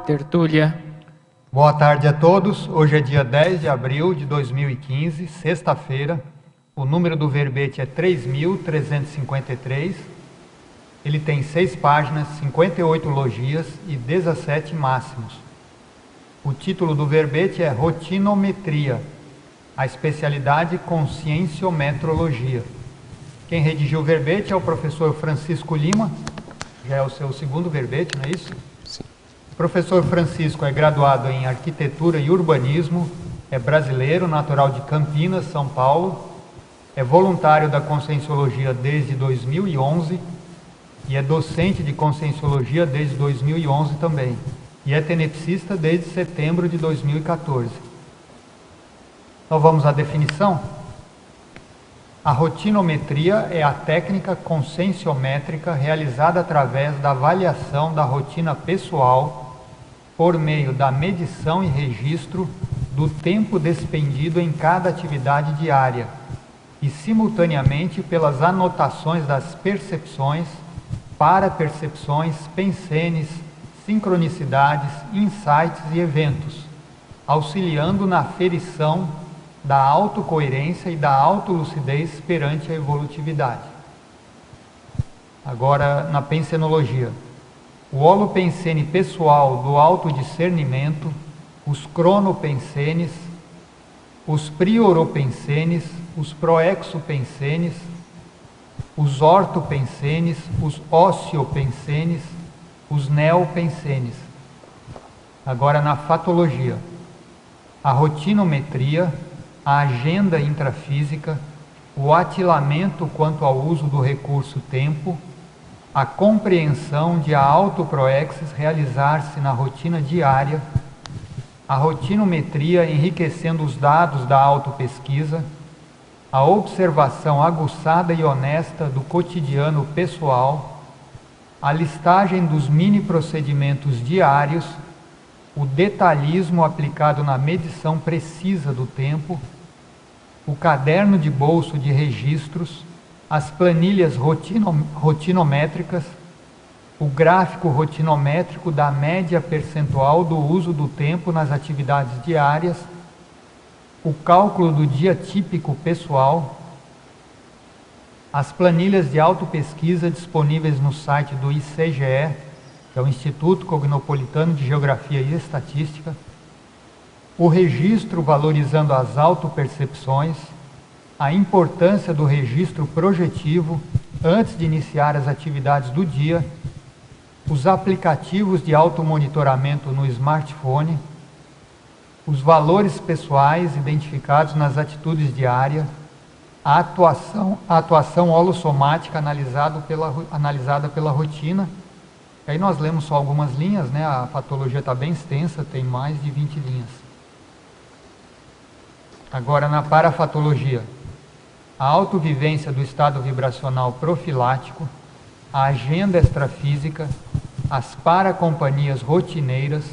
Tertúlia. Boa tarde a todos. Hoje é dia 10 de abril de 2015, sexta-feira. O número do verbete é 3.353. Ele tem 6 páginas, 58 logias e 17 máximos. O título do verbete é Rotinometria, a especialidade Conscienciometrologia. Quem redigiu o verbete é o professor Francisco Lima. Já é o seu segundo verbete, não é isso? Sim. O professor Francisco é graduado em Arquitetura e Urbanismo, é brasileiro, natural de Campinas, São Paulo, é voluntário da Conscienciologia desde 2011 e é docente de Conscienciologia desde 2011 também, e é tenepsista desde setembro de 2014. Então vamos à definição? A rotinometria é a técnica conscienciométrica realizada através da avaliação da rotina pessoal por meio da medição e registro do tempo despendido em cada atividade diária e, simultaneamente, pelas anotações das percepções, parapercepções, pensenes, sincronicidades, insights e eventos, auxiliando na aferição da autocoerência e da autolucidez perante a evolutividade. Agora, na pensenologia. O holopensene pessoal do autodiscernimento, os cronopensenes, os prioropensenes, os proexopensenes, os ortopensenes, os ociopensenes, os neopensenes. Agora, na fatologia. A rotinometria, a agenda intrafísica, o atilamento quanto ao uso do recurso tempo, a compreensão de a autoproexis realizar-se na rotina diária, a rotinometria enriquecendo os dados da autopesquisa, a observação aguçada e honesta do cotidiano pessoal, a listagem dos mini procedimentos diários, o detalhismo aplicado na medição precisa do tempo, o caderno de bolso de registros, as planilhas rotinométricas, o gráfico rotinométrico da média percentual do uso do tempo nas atividades diárias, o cálculo do dia típico pessoal, as planilhas de autopesquisa disponíveis no site do ICGE, que é o Instituto Cognopolitano de Geografia e Estatística, o registro valorizando as autopercepções, a importância do registro projetivo antes de iniciar as atividades do dia, os aplicativos de automonitoramento no smartphone, os valores pessoais identificados nas atitudes diárias, a atuação holossomática analisada pela rotina. Aí nós lemos só algumas linhas, né? A patologia está bem extensa, tem mais de 20 linhas. Agora, na parafatologia, a autovivência do estado vibracional profilático, a agenda extrafísica, as paracompanhias rotineiras,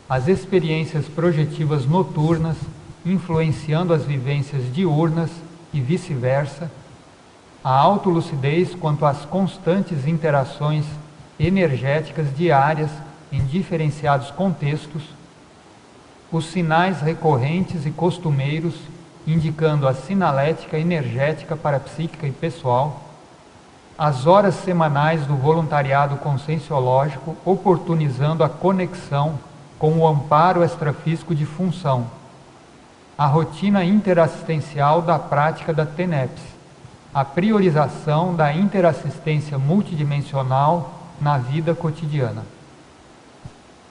as experiências projetivas noturnas, influenciando as vivências diurnas e vice-versa, a autolucidez quanto às constantes interações energéticas diárias em diferenciados contextos, os sinais recorrentes e costumeiros indicando a sinalética energética parapsíquica e pessoal, as horas semanais do voluntariado conscienciológico oportunizando a conexão com o amparo extrafísico de função, a rotina interassistencial da prática da TENEPS, a priorização da interassistência multidimensional na vida cotidiana.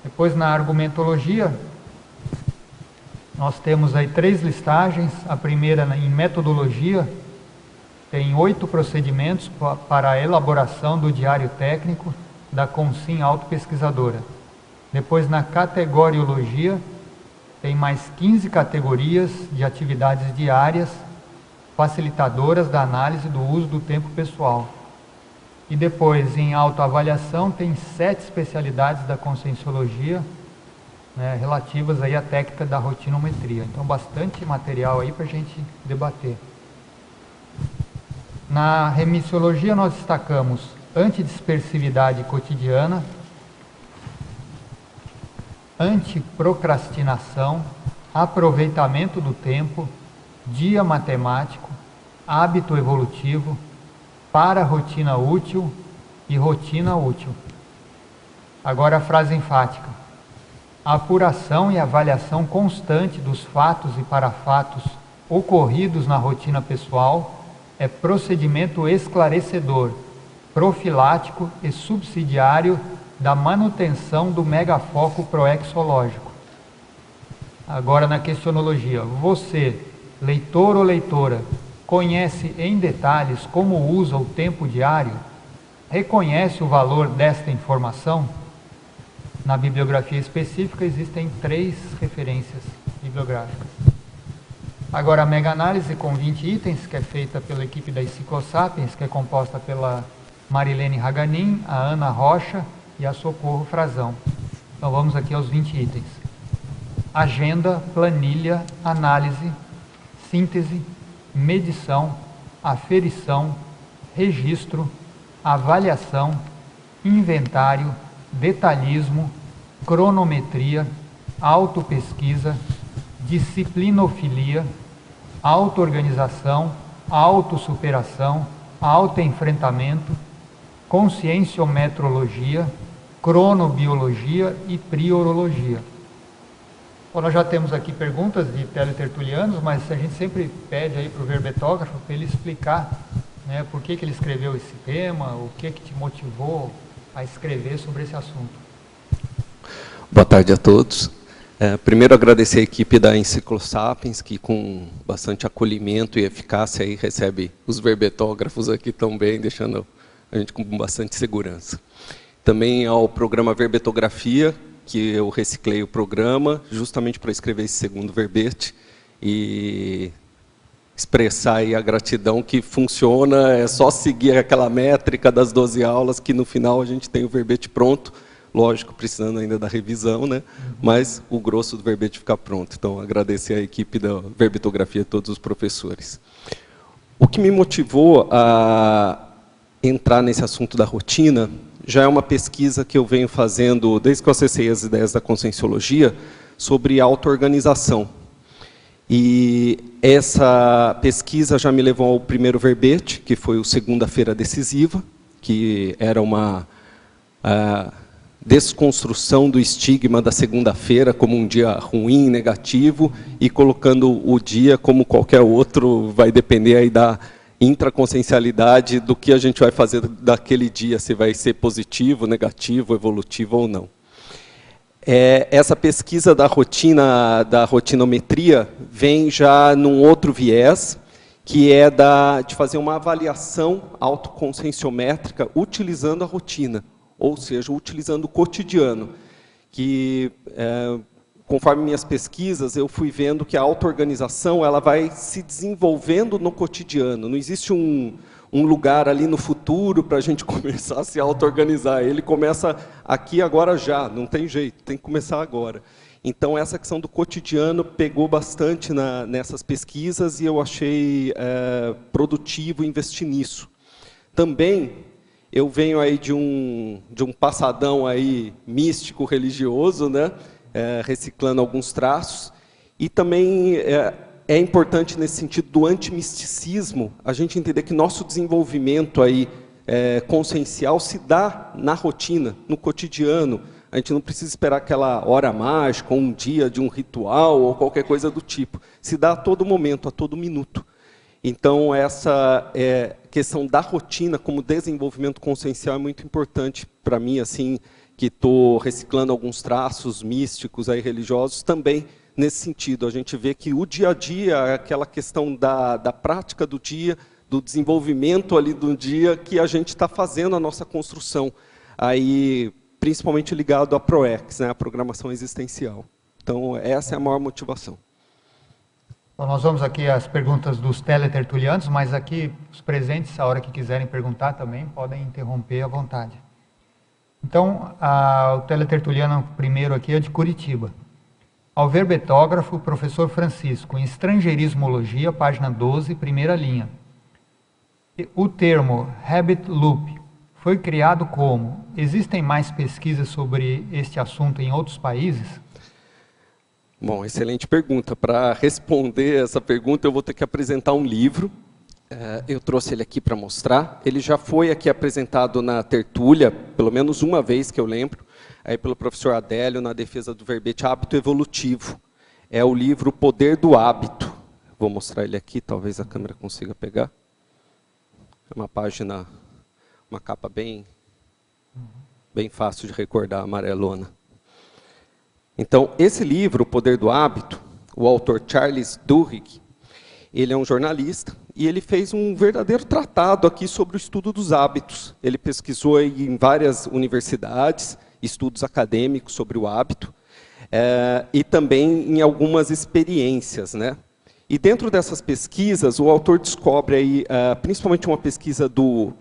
Depois, na argumentologia, nós temos aí 3 listagens. A primeira em metodologia, tem 8 procedimentos para a elaboração do diário técnico da Consim Autopesquisadora. Depois, na categoriologia, tem mais 15 categorias de atividades diárias facilitadoras da análise do uso do tempo pessoal. E depois, em autoavaliação, tem 7 especialidades da conscienciologia, né, relativas aí à técnica da rotinometria. Então, bastante material aí para a gente debater. Na remissiologia, nós destacamos antidispersividade cotidiana, antiprocrastinação, aproveitamento do tempo, dia matemático, hábito evolutivo, para-rotina útil e rotina útil. Agora a frase enfática. A apuração e avaliação constante dos fatos e parafatos ocorridos na rotina pessoal é procedimento esclarecedor, profilático e subsidiário da manutenção do megafoco proexológico. Agora na questionologia. Você, leitor ou leitora, conhece em detalhes como usa o tempo diário? Reconhece o valor desta informação? Na bibliografia específica existem 3 referências bibliográficas. Agora a mega-análise com 20 itens, que é feita pela equipe da Enciclosapiens, que é composta pela Marilene Haganin, a Ana Rocha e a Socorro Frazão. Então vamos aqui aos 20 itens. Agenda, planilha, análise, síntese, medição, aferição, registro, avaliação, inventário, detalhismo, cronometria, autopesquisa, disciplinofilia, auto-organização, autossuperação, autoenfrentamento, conscienciometrologia, cronobiologia e priorologia. Bom, nós já temos aqui perguntas de teletertulianos, mas a gente sempre pede aí para o verbetógrafo para ele explicar, né, por que ele escreveu esse tema, o que te motivou a escrever sobre esse assunto. Boa tarde a todos. Primeiro agradecer a equipe da Enciclosapiens, que com bastante acolhimento e eficácia aí recebe os verbetógrafos aqui também, deixando a gente com bastante segurança. Também ao programa Verbetografia, que eu reciclei o programa justamente para escrever esse segundo verbete e expressar aí a gratidão que funciona, é só seguir aquela métrica das 12 aulas que no final a gente tem o verbete pronto, lógico, precisando ainda da revisão, né? Mas o grosso do verbete fica pronto. Então, agradecer à equipe da Verbetografia, a todos os professores. O que me motivou a entrar nesse assunto da rotina já é uma pesquisa que eu venho fazendo desde que eu acessei as ideias da Conscienciologia sobre auto-organização. E essa pesquisa já me levou ao primeiro verbete, que foi o Segunda-feira Decisiva, que era uma desconstrução do estigma da segunda-feira como um dia ruim, negativo, e colocando o dia como qualquer outro, vai depender aí da intraconsciencialidade do que a gente vai fazer daquele dia, se vai ser positivo, negativo, evolutivo ou não. Essa pesquisa da rotinometria vem já num outro viés, que é de fazer uma avaliação autoconscienciométrica utilizando a rotina, ou seja, utilizando o cotidiano, que conforme minhas pesquisas, eu fui vendo que a auto-organização ela vai se desenvolvendo no cotidiano. Não existe um lugar ali no futuro para a gente começar a se auto-organizar. Ele começa aqui, agora, já. Não tem jeito, tem que começar agora. Então, essa questão do cotidiano pegou bastante nessas pesquisas e eu achei produtivo investir nisso. Também, eu venho aí de um passadão aí místico, religioso, né? Reciclando alguns traços, e também é importante nesse sentido do antimisticismo, a gente entender que nosso desenvolvimento aí, consciencial se dá na rotina, no cotidiano. A gente não precisa esperar aquela hora mágica, ou um dia de um ritual, ou qualquer coisa do tipo. Se dá a todo momento, a todo minuto. Então, essa questão da rotina como desenvolvimento consciencial é muito importante para mim, assim, que estou reciclando alguns traços místicos aí, religiosos, também nesse sentido. A gente vê que o dia a dia, aquela questão da prática do dia, do desenvolvimento ali do dia, que a gente está fazendo a nossa construção, aí, principalmente ligado à ProEx, né, a programação existencial. Então, essa é a maior motivação. Então, nós vamos aqui às perguntas dos teletertulianos, mas aqui os presentes, a hora que quiserem perguntar também, podem interromper à vontade. Então, o teletertuliano primeiro aqui é de Curitiba. Ao verbetógrafo, professor Francisco, em Estrangeirismologia, página 12, primeira linha. O termo habit loop foi criado como? Existem mais pesquisas sobre este assunto em outros países? Bom, excelente pergunta. Para responder essa pergunta, eu vou ter que apresentar um livro. Eu trouxe ele aqui para mostrar. Ele já foi aqui apresentado na tertúlia, pelo menos uma vez que eu lembro, aí pelo professor Adélio, na defesa do verbete Hábito Evolutivo. É o livro O Poder do Hábito. Vou mostrar ele aqui, talvez a câmera consiga pegar. É uma página, uma capa bem fácil de recordar, amarelona. Então, esse livro, O Poder do Hábito, o autor Charles Duhigg, ele é um jornalista e ele fez um verdadeiro tratado aqui sobre o estudo dos hábitos. Ele pesquisou em várias universidades, estudos acadêmicos sobre o hábito, e também em algumas experiências, né? E dentro dessas pesquisas, o autor descobre aí, principalmente uma pesquisa do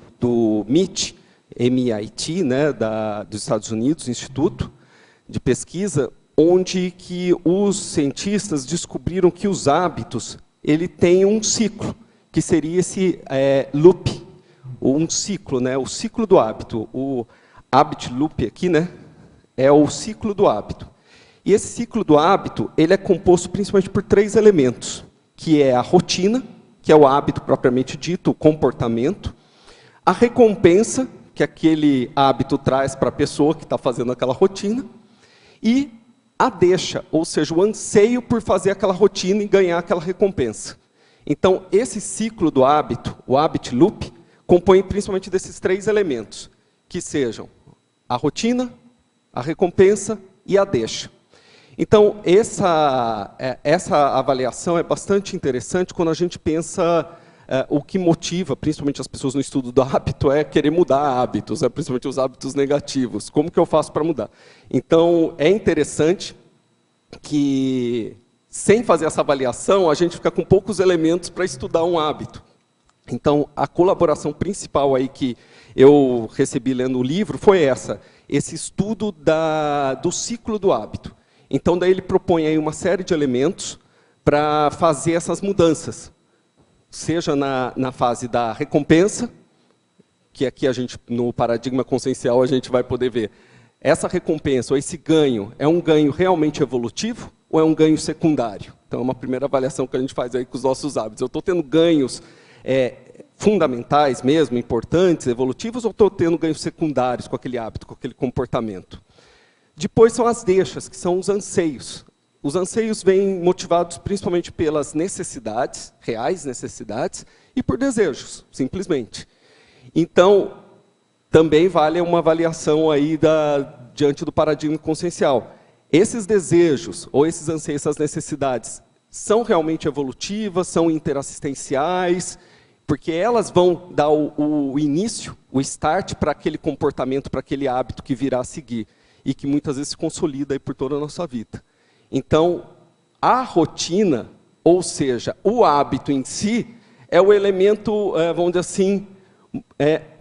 MIT, né, dos Estados Unidos, Instituto de Pesquisa, onde que os cientistas descobriram que os hábitos ele tem um ciclo, que seria esse loop, um ciclo, né, o ciclo do hábito. O habit loop aqui, né, é o ciclo do hábito. E esse ciclo do hábito ele é composto principalmente por 3 elementos, que é a rotina, que é o hábito propriamente dito, o comportamento, a recompensa, que aquele hábito traz para a pessoa que está fazendo aquela rotina, e a deixa, ou seja, o anseio por fazer aquela rotina e ganhar aquela recompensa. Então, esse ciclo do hábito, o habit loop, compõe principalmente desses 3 elementos, que sejam a rotina, a recompensa e a deixa. Então, essa avaliação é bastante interessante quando a gente pensa o que motiva, principalmente as pessoas no estudo do hábito, é querer mudar hábitos, principalmente os hábitos negativos. Como que eu faço para mudar? Então, é interessante que, sem fazer essa avaliação, a gente fica com poucos elementos para estudar um hábito. Então, a colaboração principal aí que eu recebi lendo o livro foi esse estudo do ciclo do hábito. Então, daí ele propõe aí uma série de elementos para fazer essas mudanças. Seja na fase da recompensa, que aqui a gente, no paradigma consciencial, a gente vai poder ver. Essa recompensa, ou esse ganho, é um ganho realmente evolutivo ou é um ganho secundário? Então, é uma primeira avaliação que a gente faz aí com os nossos hábitos. Eu estou tendo ganhos fundamentais mesmo, importantes, evolutivos, ou estou tendo ganhos secundários com aquele hábito, com aquele comportamento? Depois são as deixas, que são os anseios. Os anseios vêm motivados principalmente pelas necessidades, reais necessidades, e por desejos, simplesmente. Então, também vale uma avaliação aí diante do paradigma consciencial. Esses desejos, ou esses anseios, essas necessidades, são realmente evolutivas, são interassistenciais, porque elas vão dar o início, o start para aquele comportamento, para aquele hábito que virá a seguir, e que muitas vezes se consolida aí por toda a nossa vida. Então, a rotina, ou seja, o hábito em si, é o elemento, vamos dizer assim,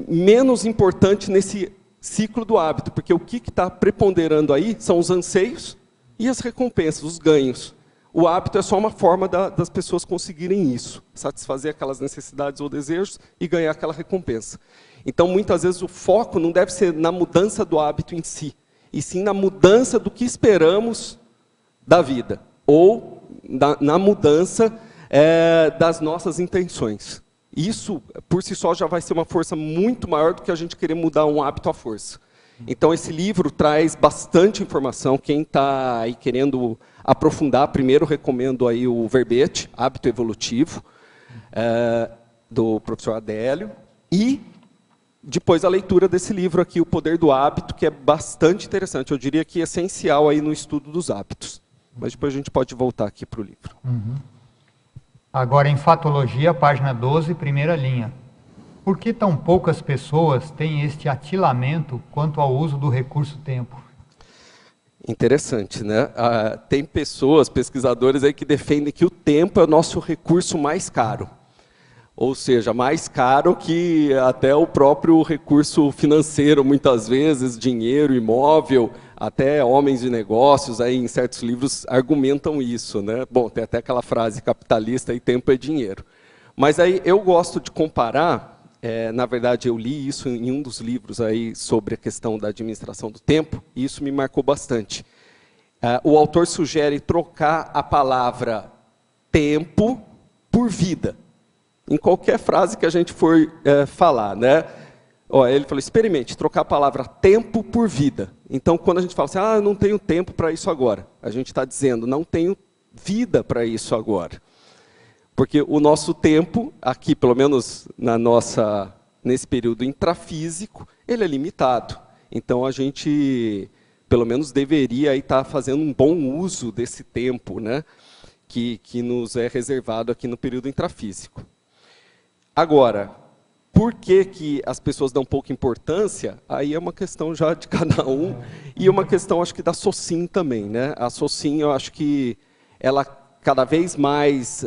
menos importante nesse ciclo do hábito, porque o que está preponderando aí são os anseios e as recompensas, os ganhos. O hábito é só uma forma das pessoas conseguirem isso, satisfazer aquelas necessidades ou desejos e ganhar aquela recompensa. Então, muitas vezes, o foco não deve ser na mudança do hábito em si, e sim na mudança do que esperamos da vida, ou na mudança das nossas intenções. Isso, por si só, já vai ser uma força muito maior do que a gente querer mudar um hábito à força. Então, esse livro traz bastante informação. Quem está aí querendo aprofundar, primeiro recomendo aí o verbete, Hábito Evolutivo, do professor Adélio, e depois a leitura desse livro aqui, O Poder do Hábito, que é bastante interessante. Eu diria que é essencial aí no estudo dos hábitos. Mas depois a gente pode voltar aqui para o livro. Uhum. Agora, em Fatologia, página 12, primeira linha. Por que tão poucas pessoas têm este atilamento quanto ao uso do recurso tempo? Interessante, né? Tem pessoas, pesquisadores aí que defendem que o tempo é o nosso recurso mais caro. Ou seja, mais caro que até o próprio recurso financeiro, muitas vezes, dinheiro, imóvel, até homens de negócios, aí em certos livros argumentam isso, né? Bom, tem até aquela frase capitalista, aí tempo é dinheiro. Mas aí eu gosto de comparar, na verdade eu li isso em um dos livros aí sobre a questão da administração do tempo, e isso me marcou bastante. O autor sugere trocar a palavra tempo por vida, em qualquer frase que a gente for falar, né? Ele falou, experimente, trocar a palavra tempo por vida. Então, quando a gente fala assim, eu não tenho tempo para isso agora, a gente está dizendo, não tenho vida para isso agora. Porque o nosso tempo, aqui, pelo menos nesse período intrafísico, ele é limitado. Então, a gente, pelo menos, deveria estar fazendo um bom uso desse tempo, né? Que nos é reservado aqui no período intrafísico. Agora, por que as pessoas dão pouca importância? Aí é uma questão já de cada um, e uma questão, acho que, da Socin também, né? A Socin, eu acho que ela cada vez mais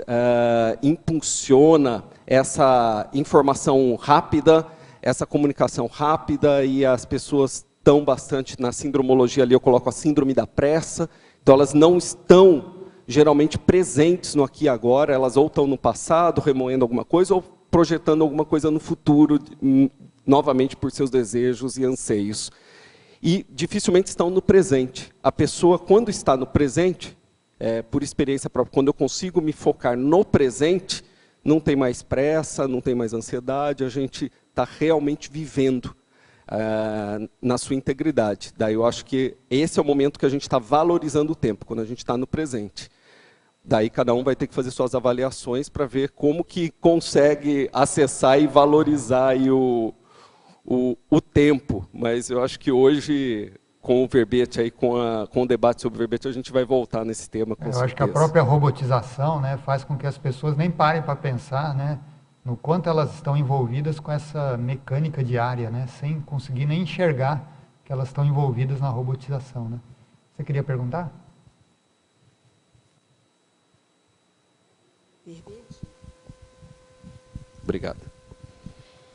impulsiona essa informação rápida, essa comunicação rápida, e as pessoas estão bastante na sindromologia ali, eu coloco a síndrome da pressa, então elas não estão geralmente presentes no aqui e agora, elas ou estão no passado, remoendo alguma coisa, ou projetando alguma coisa no futuro, novamente por seus desejos e anseios. E dificilmente estão no presente. A pessoa, quando está no presente, por experiência própria, quando eu consigo me focar no presente, não tem mais pressa, não tem mais ansiedade, a gente está realmente vivendo na sua integridade. Daí eu acho que esse é o momento que a gente está valorizando o tempo, quando a gente está no presente. Daí cada um vai ter que fazer suas avaliações para ver como que consegue acessar e valorizar aí o tempo. Mas eu acho que hoje, com o verbete, aí, com o debate sobre o verbete, a gente vai voltar nesse tema, com certeza. Acho que a própria robotização, né, faz com que as pessoas nem parem para pensar, né, no quanto elas estão envolvidas com essa mecânica diária, né, sem conseguir nem enxergar que elas estão envolvidas na robotização, né. Você queria perguntar? Obrigado.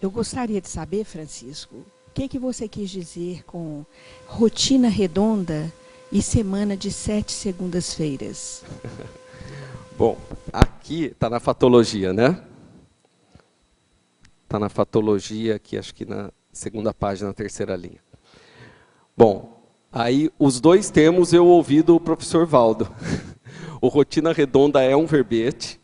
Eu gostaria de saber, Francisco, o que você quis dizer com rotina redonda e semana de 7 segundas-feiras? Bom, aqui está na fatologia, né? Está na fatologia aqui, acho que na segunda página, na terceira linha. Bom, aí os dois termos eu ouvi do professor Valdo. O rotina redonda é um verbete,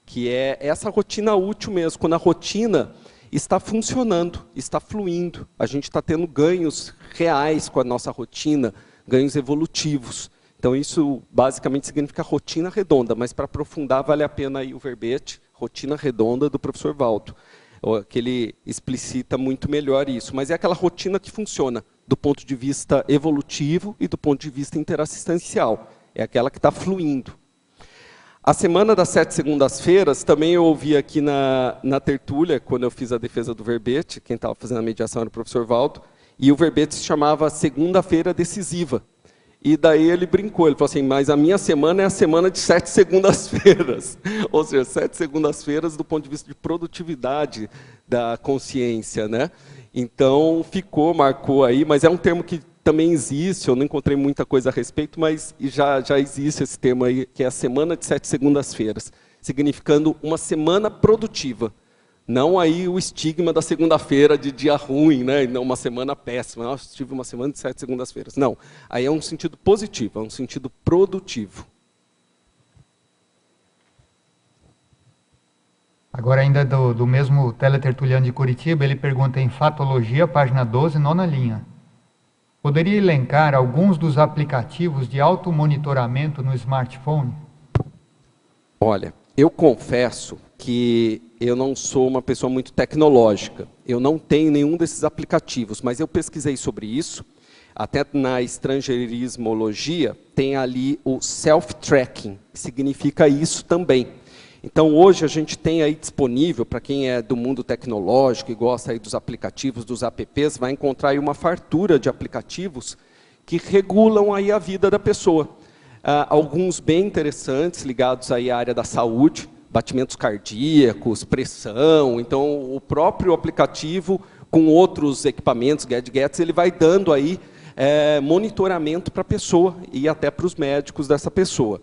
que é essa rotina útil mesmo, quando a rotina está funcionando, está fluindo. A gente está tendo ganhos reais com a nossa rotina, ganhos evolutivos. Então isso basicamente significa rotina redonda, mas para aprofundar vale a pena aí o verbete, rotina redonda do professor Valdo, que ele explicita muito melhor isso. Mas é aquela rotina que funciona do ponto de vista evolutivo e do ponto de vista interassistencial. É aquela que está fluindo. A semana das 7 segundas-feiras, também eu ouvi aqui na tertúlia, quando eu fiz a defesa do verbete, quem estava fazendo a mediação era o professor Valdo, e o verbete se chamava segunda-feira decisiva. E daí ele brincou, ele falou assim, mas a minha semana é a semana de 7 segundas-feiras. Ou seja, 7 segundas-feiras do ponto de vista de produtividade da consciência, né? Então, marcou aí, mas é um termo que também existe, eu não encontrei muita coisa a respeito, mas já existe esse termo aí, que é a semana de 7 segundas-feiras, significando uma semana produtiva. Não aí o estigma da segunda-feira de dia ruim, né? Não uma semana péssima. Nossa, tive uma semana de 7 segundas-feiras. Não, aí é um sentido positivo, é um sentido produtivo. Agora ainda do mesmo teletertuliano de Curitiba, ele pergunta em Fatologia, página 12, 9ª linha. Poderia elencar alguns dos aplicativos de automonitoramento no smartphone? Olha, eu confesso que eu não sou uma pessoa muito tecnológica. Eu não tenho nenhum desses aplicativos, mas eu pesquisei sobre isso. Até na estrangeirismologia tem ali o self-tracking, que significa isso também. Então, hoje a gente tem aí disponível, para quem é do mundo tecnológico e gosta aí dos aplicativos, dos apps, vai encontrar aí uma fartura de aplicativos que regulam aí a vida da pessoa. Alguns bem interessantes, ligados aí à área da saúde, batimentos cardíacos, pressão. Então, o próprio aplicativo, com outros equipamentos, gadgets, ele vai dando aí monitoramento para a pessoa e até para os médicos dessa pessoa.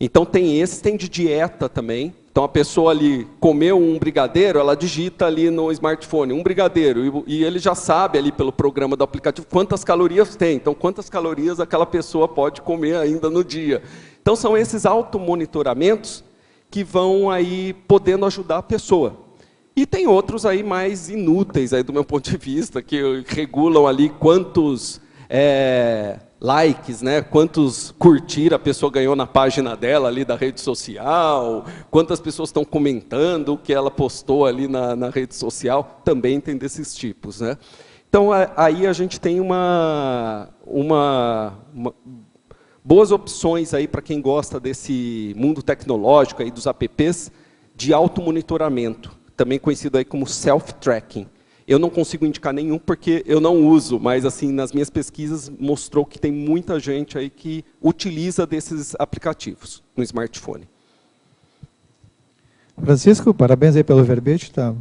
Então tem de dieta também, Então, a pessoa ali comeu um brigadeiro, ela digita ali no smartphone, um brigadeiro, e ele já sabe ali pelo programa do aplicativo quantas calorias tem. Então, quantas calorias aquela pessoa pode comer ainda no dia. Então, são esses automonitoramentos que vão aí podendo ajudar a pessoa. E tem outros aí mais inúteis, aí do meu ponto de vista, que regulam ali quantos likes, né? Quantos curtir a pessoa ganhou na página dela ali da rede social, quantas pessoas estão comentando o que ela postou ali na rede social, também tem desses tipos, né? Então, aí a gente tem boas opções aí para quem gosta desse mundo tecnológico aí dos apps de automonitoramento, também conhecido aí como self-tracking. Eu não consigo indicar nenhum porque eu não uso, mas assim, nas minhas pesquisas mostrou que tem muita gente aí que utiliza desses aplicativos no smartphone. Francisco, parabéns aí pelo verbete, está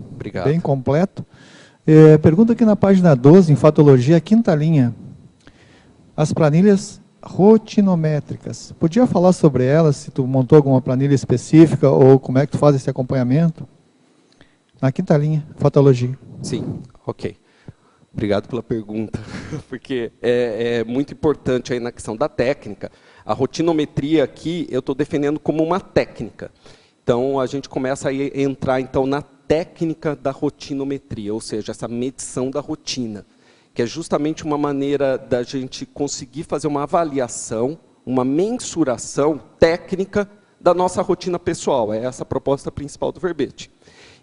bem completo. Pergunta aqui na página 12, em Fatologia, quinta linha. As planilhas rotinométricas. Podia falar sobre elas, se tu montou alguma planilha específica ou como é que tu faz esse acompanhamento? Na quinta linha, Fatologia. Sim, ok. Obrigado pela pergunta, porque é muito importante aí na questão da técnica. A rotinometria aqui, eu estou defendendo como uma técnica. Então, a gente começa a entrar então, na técnica da rotinometria, ou seja, essa medição da rotina, que é justamente uma maneira da gente conseguir fazer uma avaliação, uma mensuração técnica da nossa rotina pessoal. É essa a proposta principal do verbete.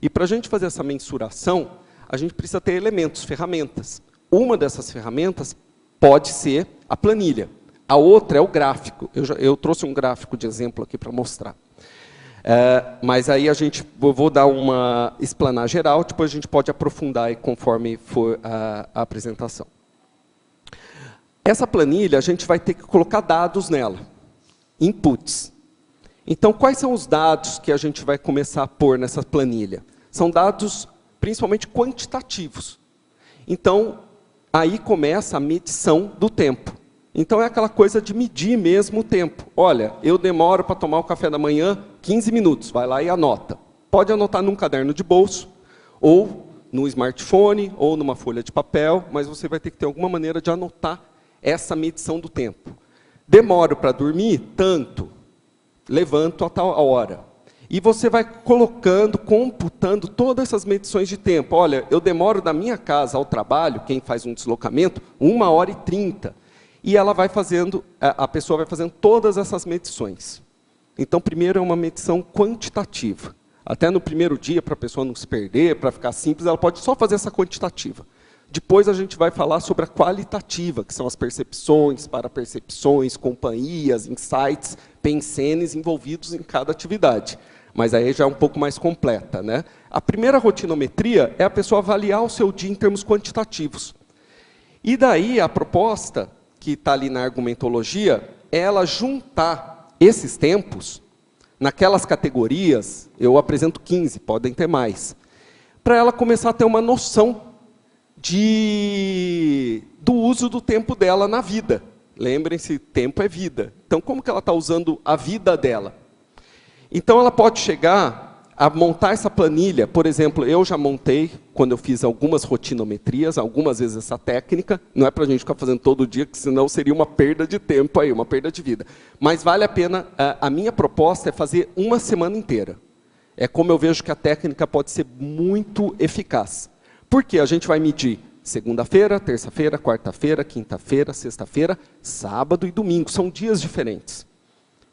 E para a gente fazer essa mensuração, a gente precisa ter elementos, ferramentas. Uma dessas ferramentas pode ser a planilha. A outra é o gráfico. Eu trouxe um gráfico de exemplo aqui para mostrar. Mas aí eu vou dar uma explanar geral, depois a gente pode aprofundar aí conforme for a apresentação. Essa planilha, a gente vai ter que colocar dados nela, inputs. Então, quais são os dados que a gente vai começar a pôr nessa planilha? São dados principalmente quantitativos. Então, aí começa a medição do tempo. Então, é aquela coisa de medir mesmo o tempo. Olha, eu demoro para tomar o café da manhã 15 minutos, vai lá e anota. Pode anotar num caderno de bolso, ou no smartphone, ou numa folha de papel, mas você vai ter que ter alguma maneira de anotar essa medição do tempo. Demoro para dormir? Tanto. Levanto a tal hora. E você vai colocando, computando todas essas medições de tempo. Olha, eu demoro da minha casa ao trabalho, quem faz um deslocamento, 1h30. E ela vai fazendo, a pessoa vai fazendo todas essas medições. Então, primeiro é uma medição quantitativa. Até no primeiro dia, para a pessoa não se perder, para ficar simples, ela pode só fazer essa quantitativa. Depois a gente vai falar sobre a qualitativa, que são as percepções, parapercepções, companhias, insights, pensenes envolvidos em cada atividade. Mas aí já é um pouco mais completa, né? A primeira rotinometria é a pessoa avaliar o seu dia em termos quantitativos. E daí a proposta, que está ali na argumentologia, é ela juntar esses tempos naquelas categorias, eu apresento 15, podem ter mais, para ela começar a ter uma noção do uso do tempo dela na vida. Lembrem-se, tempo é vida. Então, como que ela está usando a vida dela? Então, ela pode chegar a montar essa planilha. Por exemplo, eu já montei, quando eu fiz algumas rotinometrias, algumas vezes essa técnica, não é para a gente ficar fazendo todo dia, que senão seria uma perda de tempo, aí, uma perda de vida. Mas vale a pena, a minha proposta é fazer uma semana inteira. É como eu vejo que a técnica pode ser muito eficaz. Porque a gente vai medir segunda-feira, terça-feira, quarta-feira, quinta-feira, sexta-feira, sábado e domingo. São dias diferentes.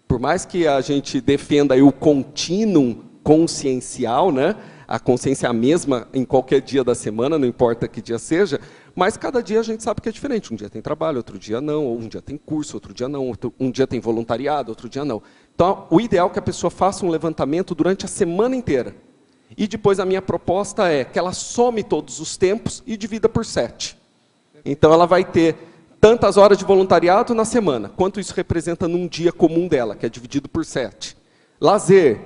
Por mais que a gente defenda aí o contínuo consciencial, né? A consciência é a mesma em qualquer dia da semana, não importa que dia seja, mas cada dia a gente sabe que é diferente. Um dia tem trabalho, outro dia não, ou um dia tem curso, outro dia não, um dia tem voluntariado, outro dia não. Então, o ideal é que a pessoa faça um levantamento durante a semana inteira. E depois a minha proposta é que ela some todos os tempos e divida por 7. Então ela vai ter tantas horas de voluntariado na semana, quanto isso representa num dia comum dela, que é dividido por 7. Lazer,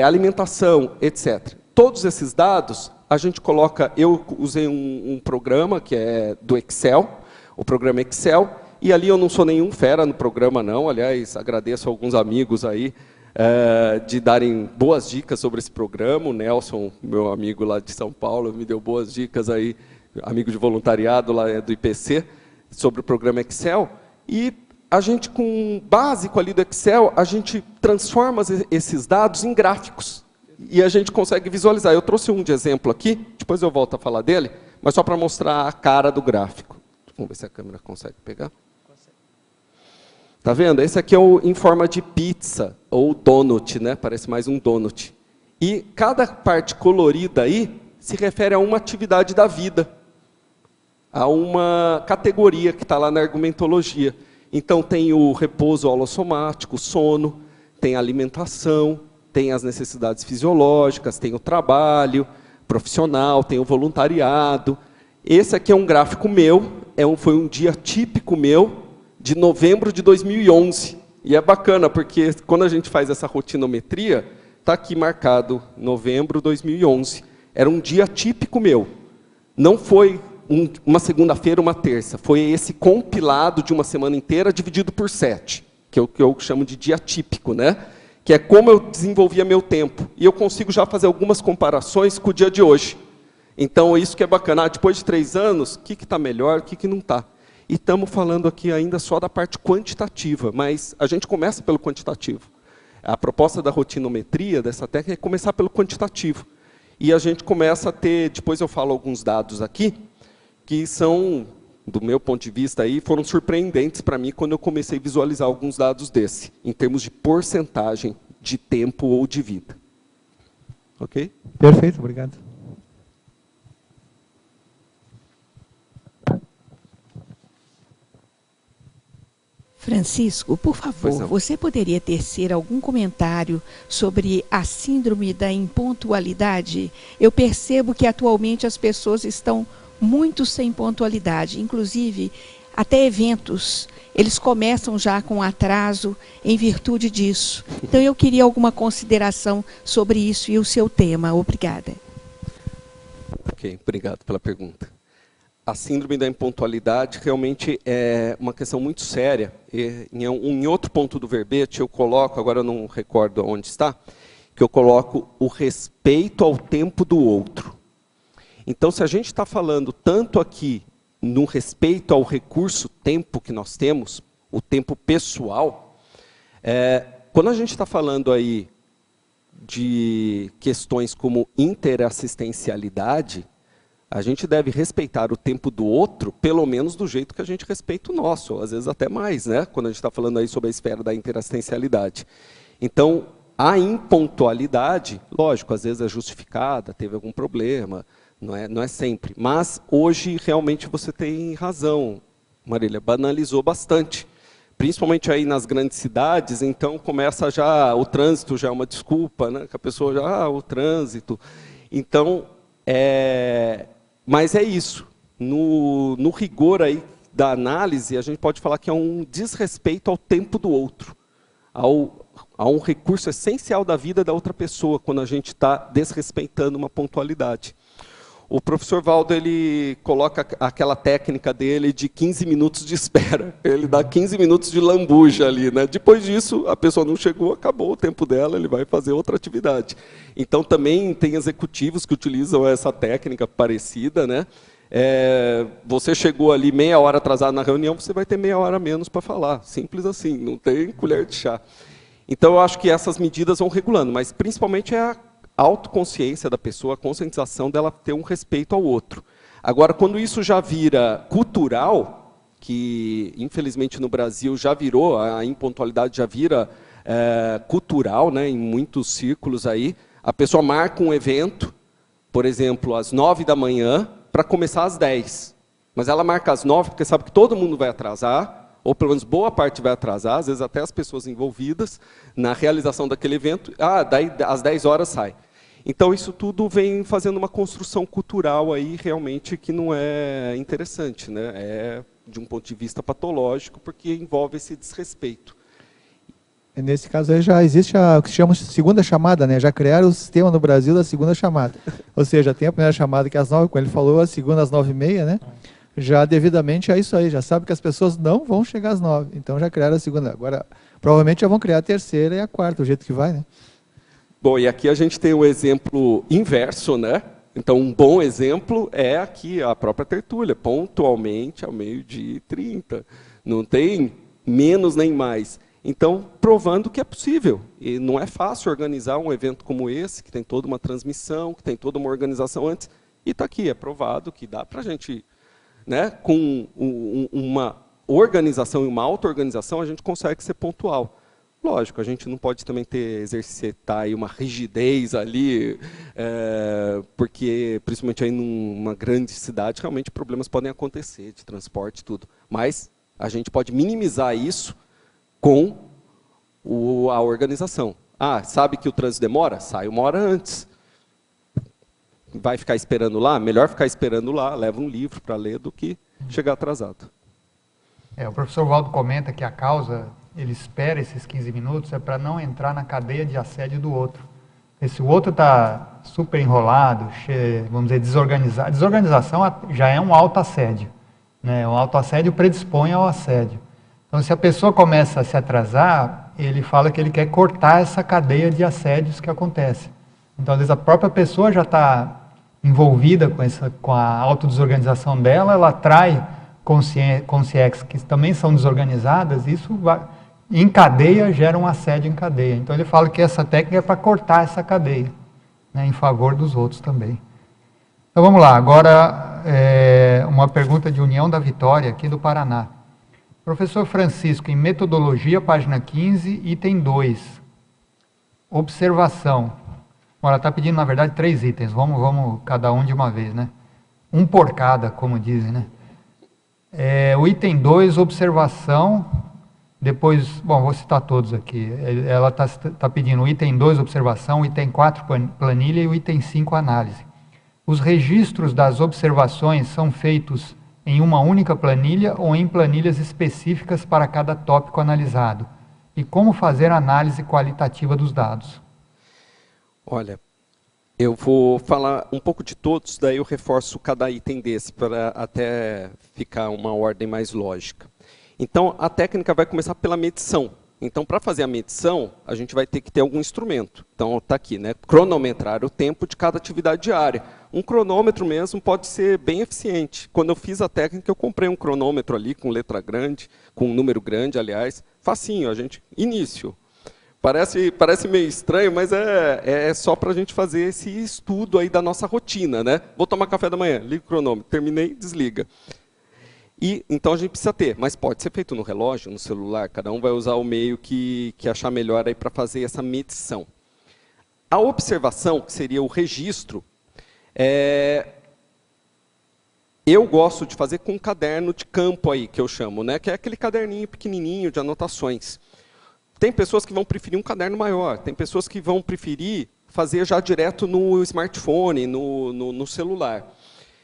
alimentação, etc. Todos esses dados, a gente coloca, eu usei um programa que é do Excel, o programa Excel, e ali eu não sou nenhum fera no programa não, aliás, agradeço a alguns amigos aí, de darem boas dicas sobre esse programa. O Nelson, meu amigo lá de São Paulo, me deu boas dicas aí, amigo de voluntariado lá do IPC, sobre o programa Excel. E a gente, com o básico ali do Excel, a gente transforma esses dados em gráficos. E a gente consegue visualizar. Eu trouxe um de exemplo aqui, depois eu volto a falar dele, mas só para mostrar a cara do gráfico. Vamos ver se a câmera consegue pegar. Tá vendo? Esse aqui é em forma de pizza, ou donut, né? Parece mais um donut. E cada parte colorida aí se refere a uma atividade da vida, a uma categoria que está lá na argumentologia. Então, tem o repouso holossomático, o sono, tem a alimentação, tem as necessidades fisiológicas, tem o trabalho profissional, tem o voluntariado. Esse aqui é um gráfico meu, foi um dia típico meu, de novembro de 2011. E é bacana, porque quando a gente faz essa rotinometria, está aqui marcado novembro de 2011. Era um dia típico meu. Não foi uma segunda-feira, uma terça. Foi esse compilado de uma semana inteira, dividido por 7, que é o que eu chamo de dia típico, né? Que é como eu desenvolvia meu tempo. E eu consigo já fazer algumas comparações com o dia de hoje. Então, isso que é bacana. Depois de 3 anos, o que está melhor, o que não está? E estamos falando aqui ainda só da parte quantitativa, mas a gente começa pelo quantitativo. A proposta da rotinometria, dessa técnica, é começar pelo quantitativo. E a gente começa a ter, depois eu falo alguns dados aqui, que são, do meu ponto de vista, aí, foram surpreendentes para mim quando eu comecei a visualizar alguns dados desse, em termos de porcentagem de tempo ou de vida. Ok? Perfeito, obrigado. Francisco, por favor, você poderia tecer algum comentário sobre a síndrome da impontualidade? Eu percebo que atualmente as pessoas estão muito sem pontualidade, inclusive até eventos, eles começam já com atraso em virtude disso. Então eu queria alguma consideração sobre isso e o seu tema. Obrigada. Ok, obrigado pela pergunta. A síndrome da impontualidade realmente é uma questão muito séria. E, em outro ponto do verbete, eu coloco, agora eu não recordo onde está, que eu coloco o respeito ao tempo do outro. Então, se a gente está falando tanto aqui no respeito ao recurso tempo que nós temos, o tempo pessoal, quando a gente está falando aí de questões como interassistencialidade, a gente deve respeitar o tempo do outro, pelo menos do jeito que a gente respeita o nosso, às vezes até mais, né? Quando a gente está falando aí sobre a esfera da interassistencialidade. Então, a impontualidade, lógico, às vezes é justificada, teve algum problema, não é sempre. Mas hoje realmente você tem razão, Marília, banalizou bastante. Principalmente aí nas grandes cidades, então começa já, o trânsito já é uma desculpa, né? Que a pessoa já, o trânsito. Então, mas é isso. No rigor aí da análise, a gente pode falar que é um desrespeito ao tempo do outro, a um recurso essencial da vida da outra pessoa, quando a gente está desrespeitando uma pontualidade. O professor Valdo, ele coloca aquela técnica dele de 15 minutos de espera. Ele dá 15 minutos de lambuja ali, né? Depois disso, a pessoa não chegou, acabou o tempo dela, ele vai fazer outra atividade. Então, também tem executivos que utilizam essa técnica parecida, né? Você chegou ali meia hora atrasado na reunião, você vai ter meia hora a menos para falar. Simples assim, não tem colher de chá. Então, eu acho que essas medidas vão regulando, mas principalmente é a autoconsciência da pessoa, a conscientização dela ter um respeito ao outro. Agora, quando isso já vira cultural, que infelizmente no Brasil já virou, a impontualidade já vira cultural, né, em muitos círculos aí, a pessoa marca um evento, por exemplo, às 9 da manhã, para começar às 10. Mas ela marca às 9 porque sabe que todo mundo vai atrasar, ou pelo menos boa parte vai atrasar, às vezes até as pessoas envolvidas na realização daquele evento, daí às 10 horas sai. Então, isso tudo vem fazendo uma construção cultural aí, realmente, que não é interessante, né? É de um ponto de vista patológico, porque envolve esse desrespeito. Nesse caso aí já existe o que se chama segunda chamada, né? Já criaram o sistema no Brasil da segunda chamada. Ou seja, tem a primeira chamada que é às 9, como ele falou, a segunda às 9h30, né? já devidamente é isso aí, já sabe que as pessoas não vão chegar às 9, então já criaram a segunda. Agora, provavelmente já vão criar a terceira e a quarta, o jeito que vai, né? Bom, e aqui a gente tem o exemplo inverso, né? Então, um bom exemplo é aqui a própria tertúlia, pontualmente ao 12h30. Não tem menos nem mais. Então, provando que é possível. E não é fácil organizar um evento como esse, que tem toda uma transmissão, que tem toda uma organização antes, e está aqui, é provado que dá para a gente, né, com uma organização e uma auto-organização, a gente consegue ser pontual. Lógico, a gente não pode também exercitar aí uma rigidez ali, porque, principalmente aí numa grande cidade, realmente problemas podem acontecer, de transporte e tudo. Mas a gente pode minimizar isso com a organização. Ah, sabe que o trânsito demora? Sai 1 hora antes. Vai ficar esperando lá? Melhor ficar esperando lá, leva um livro para ler do que chegar atrasado. O professor Waldo comenta que a causa, ele espera esses 15 minutos, é para não entrar na cadeia de assédio do outro. E se o outro está super enrolado, vamos dizer, desorganizado, desorganização já é um autoassédio, né? O autoassédio predispõe ao assédio. Então, se a pessoa começa a se atrasar, ele fala que ele quer cortar essa cadeia de assédios que acontece. Então, às vezes, a própria pessoa já está envolvida com a autodesorganização dela, ela atrai consciências que também são desorganizadas, isso em cadeia gera um assédio em cadeia. Então, ele fala que essa técnica é para cortar essa cadeia, né, em favor dos outros também. Então, vamos lá. Agora, uma pergunta de União da Vitória, aqui do Paraná. Professor Francisco, em metodologia, página 15, item 2, observação. Ela está pedindo, na verdade, 3 itens, vamos cada um de uma vez, né? Um por cada, como dizem, né? O item 2, observação, depois, bom, vou citar todos aqui. Ela está pedindo o item 2, observação, o item 4, planilha, e o item 5, análise. Os registros das observações são feitos em uma única planilha ou em planilhas específicas para cada tópico analisado? E como fazer a análise qualitativa dos dados? Olha, eu vou falar um pouco de todos, daí eu reforço cada item desse, para até ficar uma ordem mais lógica. Então, a técnica vai começar pela medição. Então, para fazer a medição, a gente vai ter que ter algum instrumento. Então, está aqui, né? Cronometrar o tempo de cada atividade diária. Um cronômetro mesmo pode ser bem eficiente. Quando eu fiz a técnica, eu comprei um cronômetro ali, com letra grande, com um número grande, aliás. Facinho, a gente, início. Parece meio estranho, mas é só para a gente fazer esse estudo aí da nossa rotina, né? Vou tomar café da manhã, liga o cronômetro, terminei, desliga. E, então a gente precisa ter, mas pode ser feito no relógio, no celular, cada um vai usar o meio que achar melhor aí para fazer essa medição. A observação, que seria o registro, eu gosto de fazer com um caderno de campo aí, que eu chamo, né? Que é aquele caderninho pequenininho de anotações. Tem pessoas que vão preferir um caderno maior, tem pessoas que vão preferir fazer já direto no smartphone, no celular.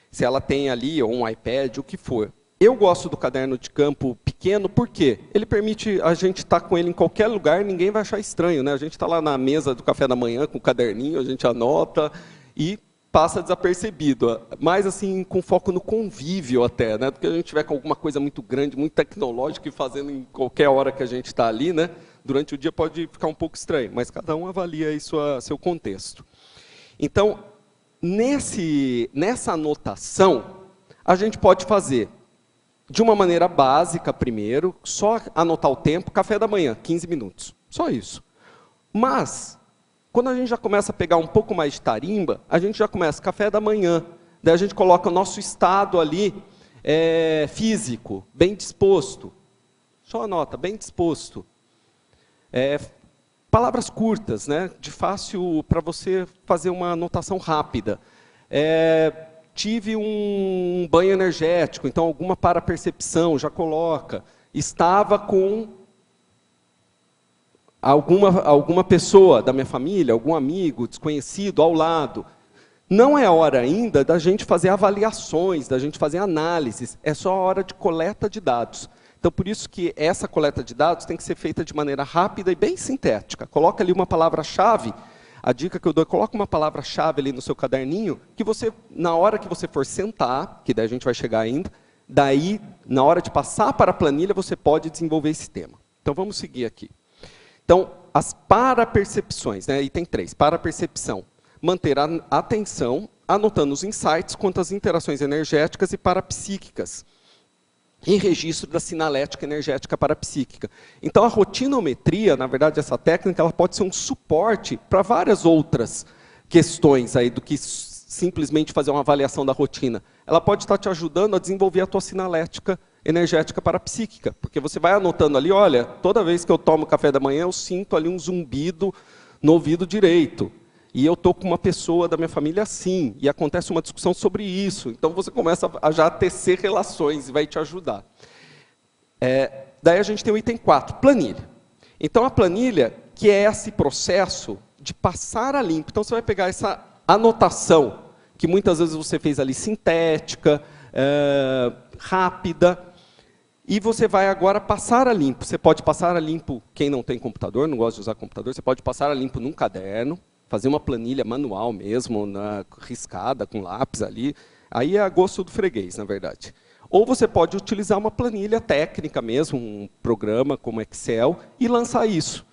Se ela tem ali, ou um iPad, o que for. Eu gosto do caderno de campo pequeno, por quê? Ele permite a gente estar com ele em qualquer lugar, ninguém vai achar estranho, né? A gente está lá na mesa do café da manhã com o caderninho, a gente anota e passa desapercebido. Mas assim, com foco no convívio até, né? Porque a gente tiver com alguma coisa muito grande, muito tecnológica e fazendo em qualquer hora que a gente está ali, né? Durante o dia pode ficar um pouco estranho, mas cada um avalia aí seu contexto. Então, nessa anotação, a gente pode fazer de uma maneira básica primeiro, só anotar o tempo, café da manhã, 15 minutos, só isso. Mas, quando a gente já começa a pegar um pouco mais de tarimba, a gente já começa café da manhã, daí a gente coloca o nosso estado ali, físico, bem disposto, só anota, bem disposto. Palavras curtas, né, de fácil para você fazer uma anotação rápida. Tive um banho energético, então alguma parapercepção, já coloca. Estava com alguma pessoa da minha família, algum amigo, desconhecido, ao lado. Não é hora ainda da gente fazer avaliações, da gente fazer análises, é só a hora de coleta de dados. Então, por isso que essa coleta de dados tem que ser feita de maneira rápida e bem sintética. Coloca ali uma palavra-chave. A dica que eu dou é coloca uma palavra-chave ali no seu caderninho, que você, na hora que você for sentar, que daí a gente vai chegar ainda, Daí, na hora de passar para a planilha, você pode desenvolver esse tema. Então, vamos seguir aqui. Então, as parapercepções, né? Item 3, parapercepção. Manter a atenção, anotando os insights quanto às interações energéticas e parapsíquicas, em registro da sinalética energética parapsíquica. Então, a rotinometria, na verdade, essa técnica, ela pode ser um suporte para várias outras questões aí do que simplesmente fazer uma avaliação da rotina. Ela pode estar te ajudando a desenvolver a tua sinalética energética parapsíquica, porque você vai anotando ali, olha, toda vez que eu tomo café da manhã, eu sinto ali um zumbido no ouvido direito. E eu estou com uma pessoa da minha família assim, e acontece uma discussão sobre isso. Então, você começa a já tecer relações e vai te ajudar. Daí a gente tem o item 4, planilha. Então, a planilha, que é esse processo de passar a limpo. Então, você vai pegar essa anotação, que muitas vezes você fez ali sintética, rápida, e você vai agora passar a limpo. Você pode passar a limpo, quem não tem computador, não gosta de usar computador, você pode passar a limpo num caderno, fazer uma planilha manual mesmo, riscada, com lápis ali. Aí é a gosto do freguês, na verdade. Ou você pode utilizar uma planilha técnica mesmo, um programa como Excel, e lançar isso.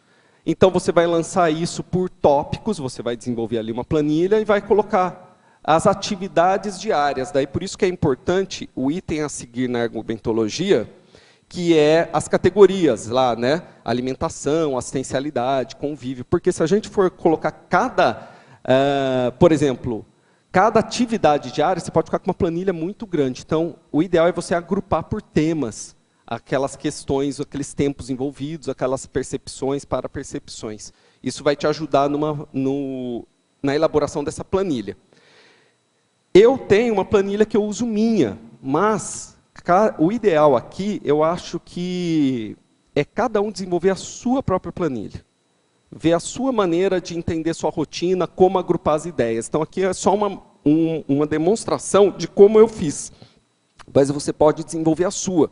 Então, você vai lançar isso por tópicos, você vai desenvolver ali uma planilha e vai colocar as atividades diárias. Daí, por isso que é importante o item a seguir na ergometologia, que é as categorias lá, né? Alimentação, assistencialidade, convívio. Porque se a gente for colocar por exemplo, cada atividade diária, você pode ficar com uma planilha muito grande. Então, o ideal é você agrupar por temas aquelas questões, aqueles tempos envolvidos, aquelas percepções, parapercepções. Isso vai te ajudar na elaboração dessa planilha. Eu tenho uma planilha que eu uso minha, mas o ideal aqui, eu acho que é cada um desenvolver a sua própria planilha. Ver a sua maneira de entender sua rotina, como agrupar as ideias. Então, aqui é só uma demonstração de como eu fiz. Mas você pode desenvolver a sua.